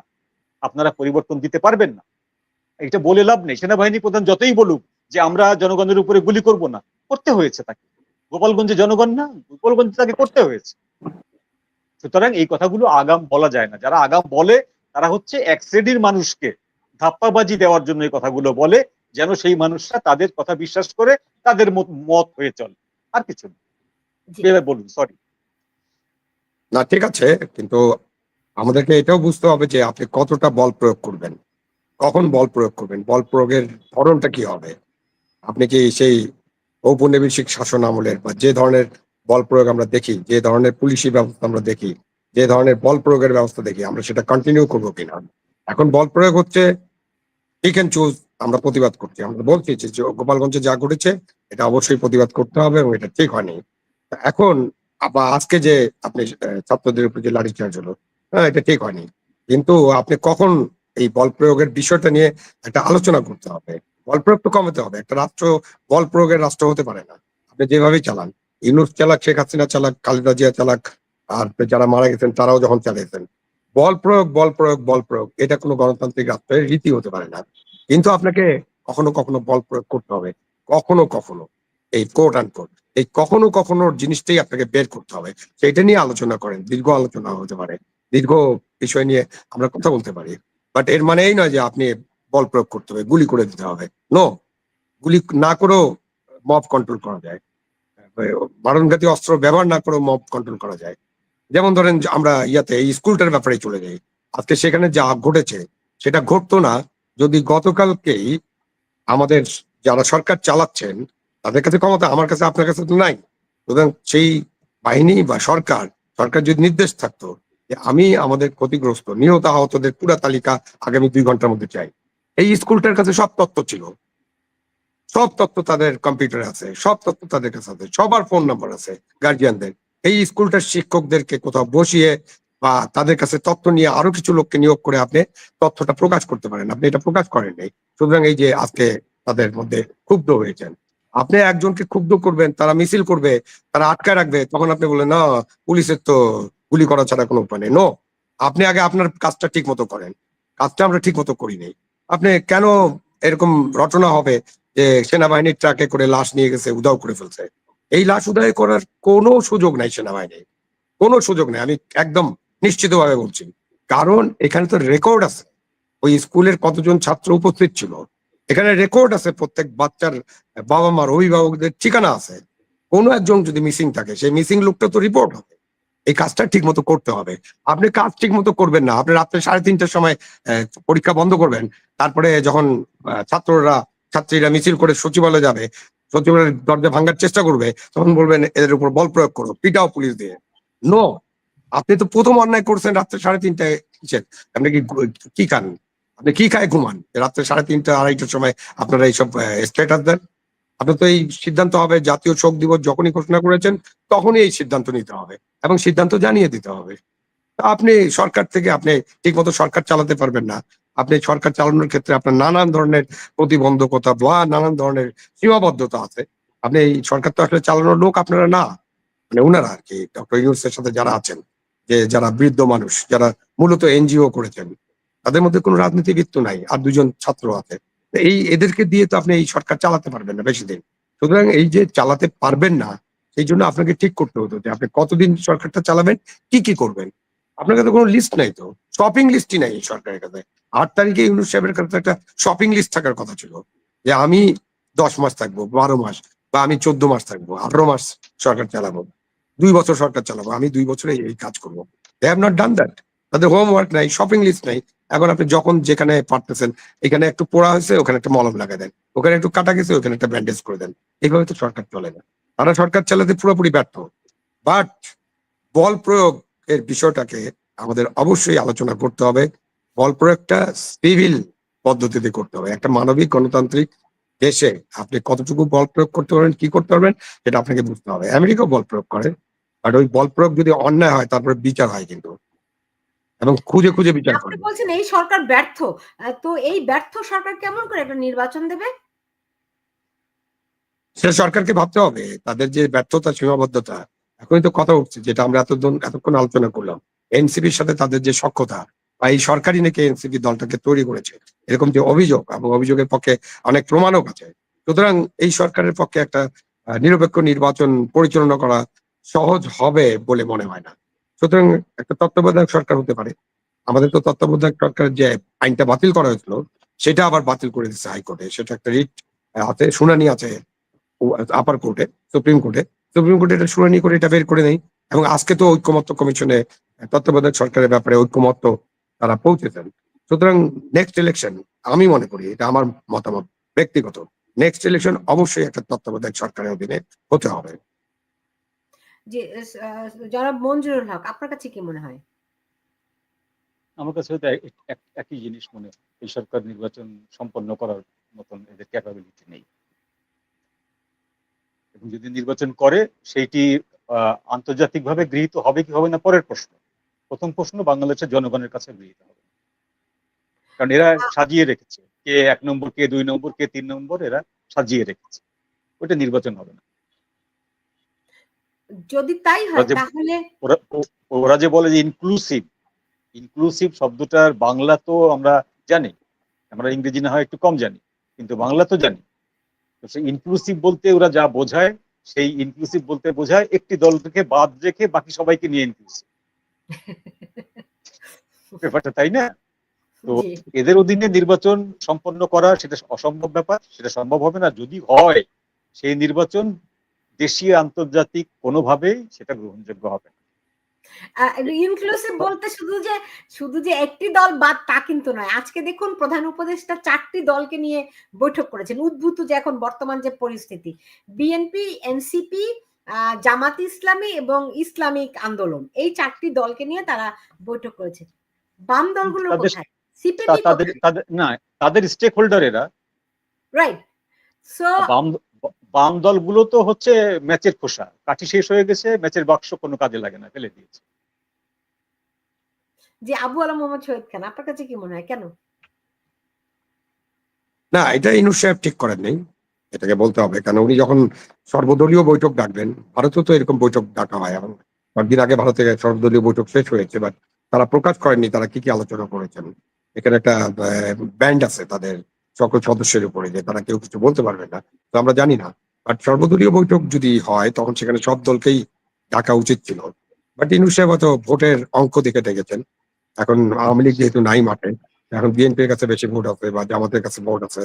আপনারা পরিবর্তন দিতে পারবেন না, এটা বলে লাভ নেই। সেনাবাহিনী প্রধান যতই বলুক যে আমরা জনগণের উপরে গুলি করব না, করতে হয়েছে তাকে। গোপালগঞ্জে জনগণ না, গোপালগঞ্জে তাকে করতে হয়েছে। সুতরাং এই কথাগুলো আগাম বলা যায় না। যারা আগাম বলে তারা হচ্ছে এক শ্রেণীর মানুষকে ধাপ্পাবাজি দেওয়ার জন্য এই কথাগুলো বলে, যেন সেই মানুষরা তাদের কথা বিশ্বাস করে তাদের মত হয়ে চলে, আর কিছু না। জি। বলুন, সরি। না ঠিক আছে, কিন্তু আমাদেরকে এটাও বুঝতে হবে যে আপনি কতটা বল প্রয়োগ করবেন, কখন বল প্রয়োগ করবেন, বল প্রয়োগের ধরনটা কি হবে। আপনি কি সেই ঔপনিবেশিক শাসন আমলের বা যে ধরনের বল প্রয়োগ আমরা দেখি, যে ধরনের পুলিশি ব্যবস্থা আমরা দেখি, যে ধরনের বল প্রয়োগের ব্যবস্থা দেখি, আমরা সেটা কন্টিনিউ করবো কিনা। এখন বল প্রয়োগ হচ্ছে পিক অ্যান্ড চুজ। আমরা প্রতিবাদ করছি, আমরা বলছি যে গোপালগঞ্জে যা ঘটেছে এটা অবশ্যই প্রতিবাদ করতে হবে এবং এটা ঠিক হয়নি। এখন আজকে যে আপনি ছাত্রদের উপর যে লাঠিচার্জ হলো, হ্যাঁ এটা ঠিক হয়নি। কিন্তু আপনি কখন এই বল প্রয়োগের বিষয়টা নিয়ে একটা আলোচনা করতে হবে। বল প্রয়োগ তো কমাতে হবে। একটা রাষ্ট্র বল প্রয়োগের রাষ্ট্র হতে পারে না। আপনি যেভাবেই চালান, ইউনূস চালাক, শেখ হাসিনা চালাক, খালেদা জিয়া চালাক, আর যারা মারা গেছেন তারাও যখন চালিয়েছেন, বল প্রয়োগ বল প্রয়োগ বল প্রয়োগ, এটা কোনো গণতান্ত্রিক রাষ্ট্রের রীতি হতে পারে না। কিন্তু আপনাকে কখনো কখনো বল প্রয়োগ করতে হবে, কখনো কখনো এই কোট অ্যান্ড কোট, এই কখনো কখনো জিনিসটাই আপনাকে বের করতে হবে। সেটা নিয়ে আলোচনা করেন, দীর্ঘ আলোচনা হতে পারে, দীর্ঘ বিষয় নিয়ে আমরা কথা বলতে পারি। বাট এর মানে এই নয় যে আপনি বল প্রয়োগ করতে হবে, গুলি করে দিতে হবে। নো, গুলি না করেও মব কন্ট্রোল করা যায়, মারণঘাতী অস্ত্র ব্যবহার না করেও মব কন্ট্রোল করা যায়। যেমন ধরেন আমরা এই স্কুলটার ব্যাপারে চলে যাই। আজকে সেখানে যা ঘটেছে সেটা ঘটতো না যদি গতকালকেই আমাদের যারা সরকার চালাচ্ছেন তাদের কাছে ক্ষমতা, আমার কাছে আপনার কাছে তো নাই। সুতরাং সেই বাহিনী বা সরকার যদি নির্দেশ থাকতো যে আমি আমাদের ক্ষতিগ্রস্ত নিহত আহতদের পুরা তালিকা আগামী 2 ঘন্টার মধ্যে চাই, এই স্কুলটার কাছে সব তথ্য ছিল, সব তথ্য তাদের কম্পিউটারে আছে, সব তথ্য তাদের কাছে আছে, সবার ফোন নাম্বার আছে গার্জিয়ানদের। এই স্কুলটার শিক্ষকদেরকে কোথাও বসিয়ে বা তাদের কাছে তথ্য নিয়ে আরো কিছু লোককে নিয়োগ করে আপনি তথ্যটা প্রকাশ করতে পারেন, আপনি এটা প্রকাশ করেন নাই। সুতরাং এই যে আজকে তাদের মধ্যে ক্ষুব্ধ হয়েছেন, আপনি একজনকে ক্ষুব্ধ করবেন, তারা মিছিল করবে, তারা আটকায় রাখবে, তখন আপনি বললেন না পুলিশের তো গুলি করা ছাড়া কোনো উপায় নেই। নো, আপনি আগে আপনার কাজটা ঠিক মতো করেন। কাজটা আমরা ঠিক মতো করি নাই। আপনি কেন এরকম রটনা হবে যে সেনাবাহিনীর ট্রাকে করে লাশ নিয়ে গেছে, উধাও করে ফেলছে? এই লাশ উদয় করার কোনো সুযোগ নাই সেনাবাহিনী, কোনো সুযোগ নেই, আমি একদম নিশ্চিতভাবে বলছি। কারণ এখানে তো রেকর্ড আছে ওই স্কুলের কতজন ছাত্র উপস্থিত ছিল, এখানে রেকর্ড আছে, প্রত্যেক বাচ্চার বাবা মার অভিভাবকদের ঠিকানা আছে। কোনো একজন যদি মিসিং থাকে সেই মিসিং লোকটা তো রিপোর্ট হবে, এই কাজটা ঠিক মতো করতে হবে। আপনি কাজ ঠিক মতো করবেন না, আপনি রাত্রে 3:30টার সময় পরীক্ষা বন্ধ করবেন, তারপরে যখন ছাত্রীরা মিছিল করে সচিবালয়ে যাবে, সচিবালয়ের দরজা ভাঙার চেষ্টা করবে, তখন বলবেন এদের উপর বল প্রয়োগ করো, পিটাও পুলিশ দিয়ে। নো, আপনি তো প্রথম অন্যায় করছেন রাত্রে 3:30টায়। কিসের আপনি কি খান, আপনি কি খায় ঘুমান রাত্রে 3:30 2:30টার সময় আপনারা এইসব স্ট্যাটাস দেন? আপনার তো এই সিদ্ধান্ত হবে, জাতীয় শোক দিবস যখনই ঘোষণা করেছেন তখনই এই সিদ্ধান্ত নিতে হবে এবং সিদ্ধান্ত জানিয়ে দিতে হবে। আপনি সরকার থেকে আপনি ঠিকমতো সরকার চালাতে পারবেন না। আপনি সরকার চালানোর ক্ষেত্রে আপনার নানান ধরনের প্রতিবন্ধকতা বা নানান ধরনের সীমাবদ্ধতা আছে। আপনি এই সরকার তো আসলে চালানোর লোক আপনারা না, মানে উনারা আর কি ডক্টর ইউনূসের সাথে যারা আছেন, যে যারা বৃদ্ধ মানুষ, যারা মূলত এনজিও করেছেন, তাদের মধ্যে কোনো রাজনীতিবিদ তো নাই, আর 2জন ছাত্র আছে। তো এদেরকে দিয়ে তো আপনি এই সরকার চালাতে পারবেন না বেশি দিন। সুতরাং এই যে চালাতে পারবেন না, সেই জন্য আপনাকে ঠিক করতে হতো যে আপনি কতদিন সরকারটা চালাবেন, কি কি করবেন। আপনার কাছে কোনো লিস্ট নাই, তো শপিং লিস্টই নাই এই সরকারের কাছে। 8 তারিখে ইউনূস সাহেবের কাছে একটা শপিং লিস্ট থাকার কথা ছিল, যে আমি 10 মাস থাকবো, 12 মাস, বা আমি 14 মাস থাকবো, 18 মাস সরকার চালাবো, 2 বছর সরকার চালাবো, আমি 2 বছরে এই কাজ করবো। They have not done that. তাদের হোমওয়ার্ক নাই, শপিং লিস্ট নাই। এখন আপনি যখন যেখানে পারতেছেন, এখানে একটু পোড়া হয়েছে ওখানে একটা মলম লাগাই দেন, ওখানে একটু কাটা গেছে ওখানে একটা ব্যান্ডেজ করে দেন। এইভাবে তো সরকার চলে না। তারা সরকার চালাতে পুরোপুরি ব্যর্থ। বাট বল প্রয়োগ এর বিষয়টাকে আমাদের অবশ্যই আলোচনা করতে হবে। বল প্রয়োগটা সিভিল পদ্ধতিতে করতে হবে। একটা মানবিক গণতান্ত্রিক দেশে আপনি কতটুকু বল প্রয়োগ করতে পারবেন, কি করতে পারবেন, সেটা আপনাকে বুঝতে হবে। আমেরিকাও বল প্রয়োগ করে, আর ওই বল প্রয়োগ যদি অন্যায় হয় তারপরে বিচার হয় কিন্তু, এবং খুঁজে খুঁজে বিচার আপনি করে। বলছেন এই সরকার ব্যর্থ। তো এই ব্যর্থ সরকার কেমন করে একটা নির্বাচন দেবে? সেটা সরকারকে ভাবতে হবে। তাদের যে ব্যর্থতা, সীমাবদ্ধতা, এখনই তো কথা উঠছে যেটা আমরা এতক্ষণ আলোচনা করলাম, এনসিপির সাথে তাদের যে সখ্যতা, বা এই সরকারই নাকি এনসিপি দলটাকে তৈরি করেছে, এরকম যে অভিযোগ, এবং অভিযোগের পক্ষে অনেক প্রমাণও আছে। সুতরাং এই সরকারের পক্ষে একটা নিরপেক্ষ নির্বাচন পরিচালনা করা সহজ হবে বলে মনে হয় না। সুতরাং একটা তত্ত্বাবধায়ক সরকার হতে পারে। আমাদের তো তত্ত্বাবধায়ক সরকারের যে আইনটা বাতিল করা হয়েছিল, সেটা আবার বাতিল করে দিচ্ছে হাইকোর্টে। সেটা একটা রিট আছে, শুনানি আছে আপার কোর্টে, সুপ্রিম কোর্টে। সুপ্রিম কোর্টে এটা শুনানি করে এটা বের করে নেই। এবং আজকে তো ঐক্যমত্য কমিশনে তত্ত্বাবধায়ক সরকারের ব্যাপারে ঐক্যমত্য তারা পৌঁছেছেন। সুতরাং নেক্সট ইলেকশন, আমি মনে করি, এটা আমার মতামত ব্যক্তিগত, নেক্সট ইলেকশন অবশ্যই একটা তত্ত্বাবধায়ক সরকারের অধীনে হতে হবে। যে জনাব মঞ্জুরুল হক, আপনার কাছে কি মনে হয়? আমার কাছে তো একই জিনিস মনে হয়, এই সরকার নির্বাচন সম্পন্ন করার মতন এদের ক্যাপাবিলিটি নেই। এবং যদি নির্বাচন করে সেইটি আন্তর্জাতিকভাবে গৃহীত হবে কি হবে না পরের প্রশ্ন। প্রথম প্রশ্ন বাংলাদেশের জনগণের কাছে গৃহীত হবে, কারণ এরা সাজিয়ে রেখেছে, কে 1 নম্বর, কে 2 নম্বর, কে 3 নম্বর, এরা সাজিয়ে রেখেছে। ওইটা নির্বাচন হবে না। যদি তাই হয় তাহলে ওরা যে বলে যে ইনক্লুসিভ, ইনক্লুসিভ শব্দটার বাংলা তো আমরা জানি, আমরা ইংরেজি না হয় একটু কম জানি, কিন্তু বাংলা তো জানি। তো সেই ইনক্লুসিভ বলতে ওরা যা বোঝায়, সেই ইনক্লুসিভ বলতে বোঝায় একটি দলকে বাদ রেখে বাকি সবাইকে নিয়ে ইনক্লুসিভ। ব্যাপারটা তাই না? তো এদের অধীনে নির্বাচন সম্পন্ন করা সেটা অসম্ভব ব্যাপার, সেটা সম্ভব হবে না। যদি হয় সেই নির্বাচন দেশীয় আন্তর্জাতিক কোনোভাবেই সেটা গ্রহণযোগ্য হবে না। ইনক্লুসিভ বলতে শুধু যে একটি দল বাদ তা কিন্তু নয়। আজকে দেখুন প্রধান উপদেষ্টা 4টি দলকে নিয়ে বৈঠক করেছেন। উদ্ভূত যে এখন বর্তমান যে পরিস্থিতি, বিএনপি, এনসিপি, জামাত ইসলামী এবং ইসলামিক আন্দোলন, এই 4টি দলকে নিয়ে তারা বৈঠক করেছে। বাম দলগুলো কোথায়? সিপিবি না, তাদের স্টেক হোল্ডার এরা, রাইট। সো বাম দলগুলো তো হচ্ছে ম্যাচের খোসা, কাঠি শেষ হয়ে গেছে, ম্যাচের বাক্স কোনো কাজে লাগে না, ফেলে দিয়েছে। যে আবু আলা মোহাম্মদ শহীদ খান, আপনার কাছে কি মনে হয় কেন? না, এটা ইউনূস সাহেব ঠিক করেন নাই, এটাকে বলতে হবে। কারণ উনি যখন সর্বদলীয় বৈঠক ডাকবেন, ভারতেও তো এরকম বৈঠক ডাকা হয়, এবং কয়েকদিন আগে ভারতে সর্বদলীয় বৈঠক শেষ হয়েছে, বাট তারা প্রকাশ করেননি তারা কি কি আলোচনা করেছেন। এখানে একটা ব্যান্ড আছে তাদের সকল সদস্যের উপরে, যে তারা কেউ কিছু বলতে পারবে না, তো আমরা জানি না। বাট সর্বদলীয় বৈঠক যদি হয় তখন সেখানে সব দলকেই ডাকা উচিত ছিল। বাট ইউনূস সাহেব হয়তো ভোটের অঙ্ক দেখে ডেকেছেন। এখন আওয়ামী লীগ যেহেতু নাই মাঠে, এখন বিএনপির কাছে বেশি ভোট আছে বা জামাতের কাছে ভোট আছে,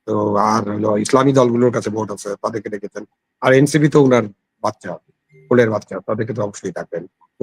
তো আর হলো ইসলামী দলগুলোর কাছে ভোট আছে, তাদেরকে ডেকেছেন। আর এনসিপি তো উনার বাচ্চা, কোলের বাচ্চা, তাদেরকে তো অবশ্যই ডাকবেন। তো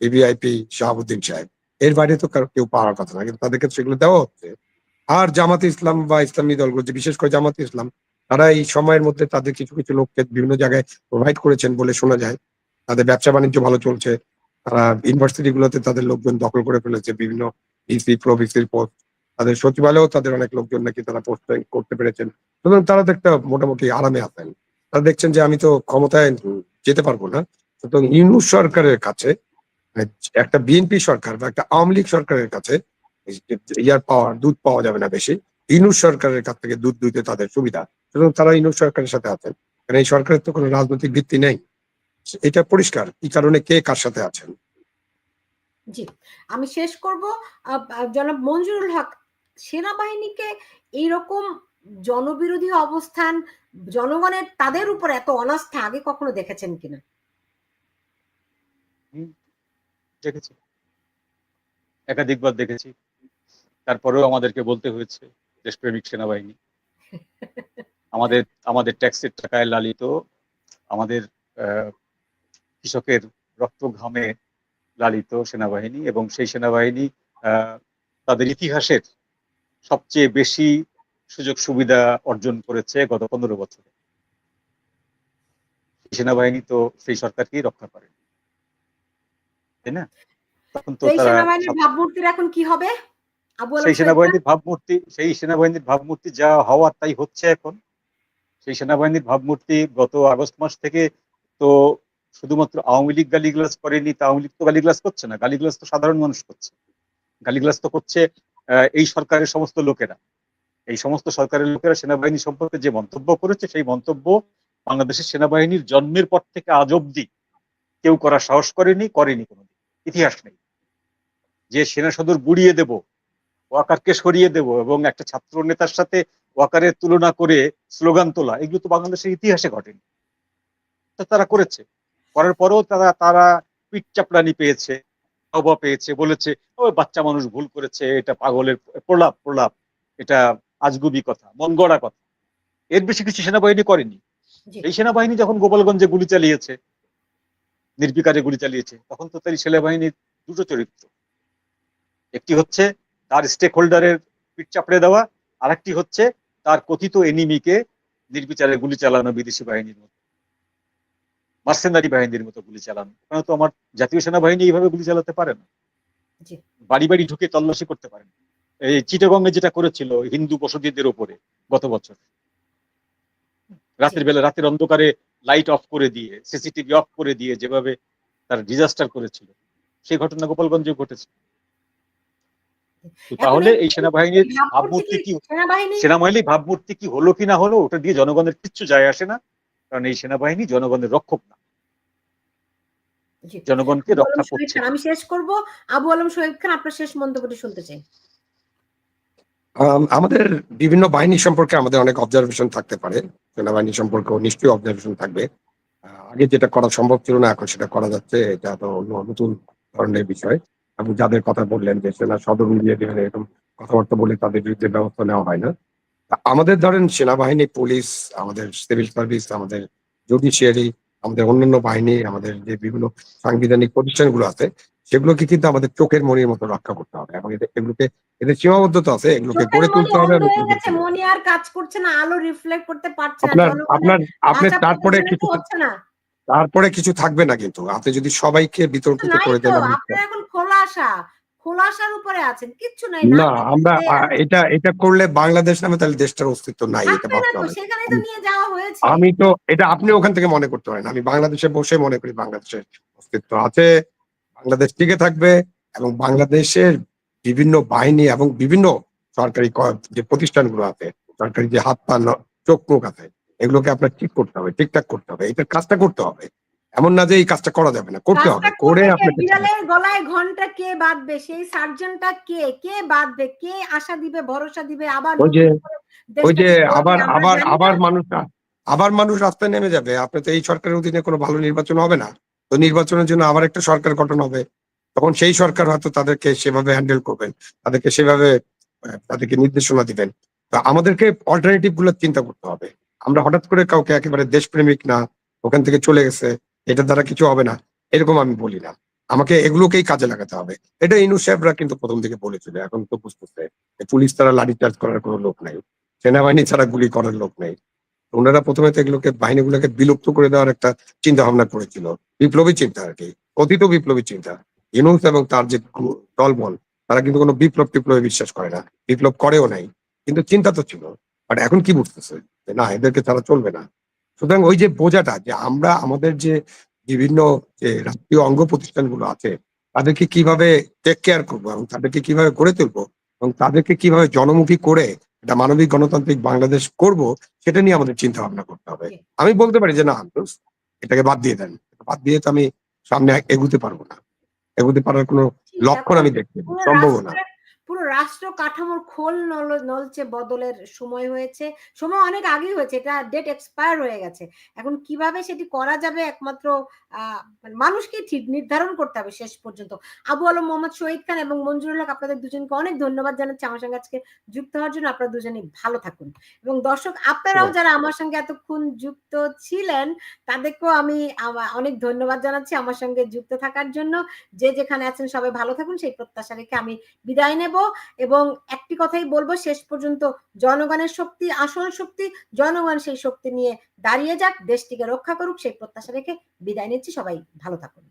বিবিআইপি শাহাবুদ্দিন সাহেব, এর বাইরে তো কেউ পাওয়ার কথা না, কিন্তু তাদেরকে সেগুলো দেওয়া হচ্ছে। আর জামাতে ইসলাম বা ইসলামী দলগুলো, যে বিশেষ করে জামাতে ইসলাম, তারা এই সময়ের মধ্যে তাদের কিছু কিছু লোককে বিভিন্ন জায়গায় প্রোভাইড করেছেন বলে শোনা যায়। তাদের ব্যবসা বাণিজ্য ভালো চলছে, তারা ইউনিভার্সিটি গুলোতে তাদের লোকজন দখল করে ফেলেছে, বিভিন্ন ভিসি প্রভিসির পোস্ট, তাদের সচিবালয়েও তাদের অনেক লোকজন নাকি তারা পোস্ট করতে পেরেছেন। সুতরাং তারা তো একটা মোটামুটি আরামে আছেন। তারা দেখছেন যে আমি তো ক্ষমতায় যেতে পারবো না, সুতরাং ইউনূস সরকারের কাছে, মানে একটা বিএনপি সরকার বা একটা আওয়ামী লীগ সরকারের কাছে দুধ পাওয়া যাবে না বেশি। ইউনূস সরকারের কাছ থেকে দুধ দুইতে তাদের সুবিধা, সুতরাং তারা ইউনূস সরকারের সাথে আছেন। কারণ এই সরকারের তো কোনো রাজনৈতিক ভিত্তি নেই, এটা পরিষ্কার কি কারণে কে কার সাথে আছেন। জি, আমি শেষ করব। জনাব মঞ্জুরুল হক, সেনাবাহিনীকে এইরকম জনবিরোধী অবস্থান, জনগণের তাদের উপর এত অনাস্থা আগে কখনো দেখেছেন কিনা? দেখেছি, একাধিকবার দেখেছি। তারপরেও আমাদেরকে বলতে হয়েছে দেশপ্রেমিক সেনাবাহিনী। আমাদের আমাদের ট্যাক্সের টাকায় লালিত, আমাদের কৃষকের রক্ত ঘামে লালিত সেনাবাহিনী, এবং সেই সেনাবাহিনী তাদের ইতিহাসের সবচেয়ে বেশি সুযোগ সুবিধা অর্জন করেছে গত 15 বছরে। সেনাবাহিনী তো সেই সরকারকেই রক্ষা করে, তাই না? তখন তো এই সেনাবাহিনীর ভাবমূর্তির এখন কি হবে? আবু আলম সেই সেনাবাহিনীর ভাবমূর্তি যা হওয়ার তাই হচ্ছে এখন। সেই সেনাবাহিনীর ভাবমূর্তি গত আগস্ট মাস থেকে তো শুধুমাত্র আওয়ামী লীগ গালিগালাজ করেনি, তা আওয়ামী লীগ তো গালিগালাজ করছে না, গালিগালাজ তো সাধারণ মানুষ করছে, গালিগালাজ তো করছে এই সরকারের সমস্ত লোকেরা। এই সমস্ত সরকারের লোকেরা সেনাবাহিনী সম্পর্কে যে মন্তব্য করেছে, সেই মন্তব্য বাংলাদেশের সেনাবাহিনীর জন্মের পর থেকে আজ অব্দি কেউ করার সাহস করেনি কোনোদিন, ইতিহাস নেই। যে সেনা সদর গুড়িয়ে দেব, ওয়াকারকে সরিয়ে দেব এবং একটা ছাত্র নেতার সাথে ওয়াকারের তুলনা করে স্লোগান তোলা, এগুলো তো বাংলাদেশের ইতিহাসে ঘটেনি। তারা করেছে, করার পরেও তারা পিঠ চাপড়ানি পেয়েছে, অভাব পেয়েছে, বলেছে ওই বাচ্চা মানুষ ভুল করেছে, এটা পাগলের প্রলাপ, এটা আজগুবি কথা, মন গড়া কথা। এর বেশি কিছু সেনাবাহিনী করেনি। এই সেনাবাহিনী যখন গোপালগঞ্জে গুলি চালিয়েছে, নির্বিকারে গুলি চালিয়েছে, তখন তো তাই সেনাবাহিনীর দুটো চরিত্র, একটি হচ্ছে তার স্টেক হোল্ডারের পিঠ চাপড়ে দেওয়া, আর একটি হচ্ছে তার কথিত এনিমিকে নির্বিচারে গুলি চালানো, বিদেশি বাহিনীর মতো, মার্সেনারি বাহিনীর মতো গুলি চালানো। কারণ তো আমার জাতীয় সেনাবাহিনী এইভাবে গুলি চালাতে পারে না, বাড়ি বাড়ি ঢুকে তল্লাশি করতে পারে না। এই চিটাগংয়ে যেটা করেছিল হিন্দু বসতিদের উপরে গত বছর, রাতের অন্ধকারে লাইট অফ করে দিয়ে, সিসিটিভি অফ করে দিয়ে যেভাবে তার ডিজাস্টার করেছিল, সেই ঘটনা গোপালগঞ্জে ঘটেছে। তাহলে এই সেনাবাহিনীর ভাবমূর্তি কি হলো কি না হলো, ওটা দিয়ে জনগণের কিচ্ছু যায় আসে না, কারণ এই সেনাবাহিনী জনগণের রক্ষক না, জনগণকে রক্ষা করছে। আমি শেষ করব। আবু আলম শহীদ খান, আপনার শেষ মন্তব্যটি শুনতে চাই। আমাদের বিভিন্ন বাহিনী সম্পর্কে আমাদের অনেক অবজারভেশন থাকতে পারে, সেনাবাহিনী সম্পর্কেও নিশ্চয়ই অবজারভেশন থাকবে। আগে যেটা করা সম্ভব ছিল না, এখন সেটা করা যাচ্ছে, এটা তো নতুন ধরনের বিষয়। আপনি যাদের কথা বললেন যে সেনা সদর মিলিয়ে দেবেন এরকম কথাবার্তা বলে তাদের বিরুদ্ধে ব্যবস্থা নেওয়া হয় না। আমাদের ধরেন সেনাবাহিনী, পুলিশ, আমাদের সিভিল সার্ভিস, আমাদের জুডিশিয়ারি, আমাদের অন্যান্য বাহিনী, আমাদের যে বিভিন্ন সাংবিধানিক প্রতিষ্ঠানগুলো আছে, সেগুলোকে কিন্তু আমাদের চোখের মনির মতো রক্ষা করতে হবে, এবং এগুলোকে এদের সীমাবদ্ধতা আছে, এগুলোকে গড়ে তুলতে হবে। মনি আর কাজ করছে না, আলো রিফ্লেক্ট করতে পারছে না, আপনার তারপরে কিছু থাকবে না। কিন্তু আপনি যদি সবাইকে বিতর্কিত করে দেন, আপনি এখন খোলাসার উপরে আছেন, কিচ্ছু নাই না, আমরা এটা করলে বাংলাদেশ নামে তাহলে দেশটার অস্তিত্ব নাই, এটা ভাবতে হবে। আমি তো এটা আপনি ওখান থেকে মনে করতে পারেন, আমি বাংলাদেশে বসে মনে করি বাংলাদেশের অস্তিত্ব আছে, বাংলাদেশ টিকে থাকবে, এবং বাংলাদেশের বিভিন্ন বাহিনী এবং বিভিন্ন সরকারি যে প্রতিষ্ঠানগুলো আছে, সরকারি যে হাত পা চোখ মুখ আছে, এগুলোকে আপনার ঠিক করতে হবে, ঠিকঠাক করতে হবে, এটার কাজটা করতে হবে। এমন না যে এই কাজটা করা যাবে না, করতে হবে, করে আপনাকে বিড়ালের গলায় ঘন্টা কে বাঁধবে, সেই সার্জনটা কে বাঁধবে, কে আশা দিবে, ভরসা দিবে, আবার ওই যে আবার মানুষ রাস্তায় নেমে যাবে। আপনি তো এই সরকারের অধীনে কোনো ভালো নির্বাচন হবে না, তো নির্বাচনের জন্য আবার একটা সরকার গঠন হবে, তখন সেই সরকার হয়তো তাদেরকে সেভাবে হ্যান্ডেল করবেন, তাদেরকে সেভাবে তাদেরকে নির্দেশনা দিবেন। তা আমাদেরকে অল্টারনেটিভ গুলো চিন্তা করতে হবে। আমরা হঠাৎ করে কাউকে একেবারে দেশপ্রেমিক না, ওখান থেকে চলে গেছে, এটার দ্বারা কিছু হবে না, এরকম আমি বলি না। আমাকে এগুলোকেই কাজে লাগাতে হবে। এটা ইনু সাহেবরা কিন্তু প্রথম থেকে বলেছিল। এখন তো বুঝতেছে যে পুলিশ ছাড়া লাঠিচার্জ করার কোনো লোক নাই, সেনাবাহিনী ছাড়া গুলি করার লোক নেই। ওনারা প্রথমে তো এগুলোকে বাহিনীগুলোকে বিলুপ্ত করে দেওয়ার একটা চিন্তা ভাবনা করেছিল, বিপ্লবী চিন্তা আর কি, কথিত বিপ্লবী চিন্তা। ইউনূস এবং তার যে দলবল, তারা কিন্তু কোনো বিপ্লব টিপ্লবে বিশ্বাস করে না, বিপ্লব করেও নাই, কিন্তু চিন্তা তো ছিল। বাট এখন কি বুঝতেছে যে না, এদেরকে তারা চলবে না। সুতরাং ওই যে বোঝাটা যে আমরা আমাদের যে বিভিন্ন যে রাষ্ট্রীয় অঙ্গ প্রতিষ্ঠানগুলো আছে, তাদেরকে কিভাবে টেক কেয়ার করবো এবং তাদেরকে কিভাবে গড়ে তুলবো এবং তাদেরকে কিভাবে জনমুখী করে একটা মানবিক গণতান্ত্রিক বাংলাদেশ করব, সেটা নিয়ে আমাদের চিন্তা ভাবনা করতে হবে। আমি বলতে পারি যে না দোস্ত, এটাকে বাদ দিয়ে দেন, বাদ দিয়ে তো আমি সামনে এগুতে পারবো না, এগুতে পারার কোনো লক্ষণ আমি দেখতে পাই, সম্ভব না। পুরো রাষ্ট্র কাঠামোর খোল নলচে বদলের সময় হয়েছে, সময় অনেক আগেই হয়েছে, এটা ডেট এক্সপায়ার হয়ে গেছে। এখন কিভাবে সেটি করা যাবে একমাত্র মানুষকে ঠিক নির্ধারণ করতে হবে শেষ পর্যন্ত। আবু আলম, মোহাম্মদ শহীদ খান এবং মঞ্জুরুল হক, আপনাদের দুজনকে অনেক ধন্যবাদ জানাচ্ছি আমার সঙ্গে আজকে যুক্ত হওয়ার জন্য। আপনারা দুজনেই ভালো থাকুন এবং দর্শক আপনারাও যারা আমার সঙ্গে এতক্ষণ যুক্ত ছিলেন তাদেরকেও আমি অনেক ধন্যবাদ জানাচ্ছি আমার সঙ্গে যুক্ত থাকার জন্য। যে যেখানে আছেন সবাই ভালো থাকুন সেই প্রত্যাশা রেখে আমি বিদায় নেব এবং একটি কথাই বলবো, শেষ পর্যন্ত জনগণের শক্তি আসল শক্তি, জনগণ সেই শক্তি নিয়ে দাঁড়িয়ে যাক, দেশটিকে রক্ষা করুক সেই প্রত্যাশা রেখে বিদায় নিচ্ছি। সবাই ভালো থাকুন।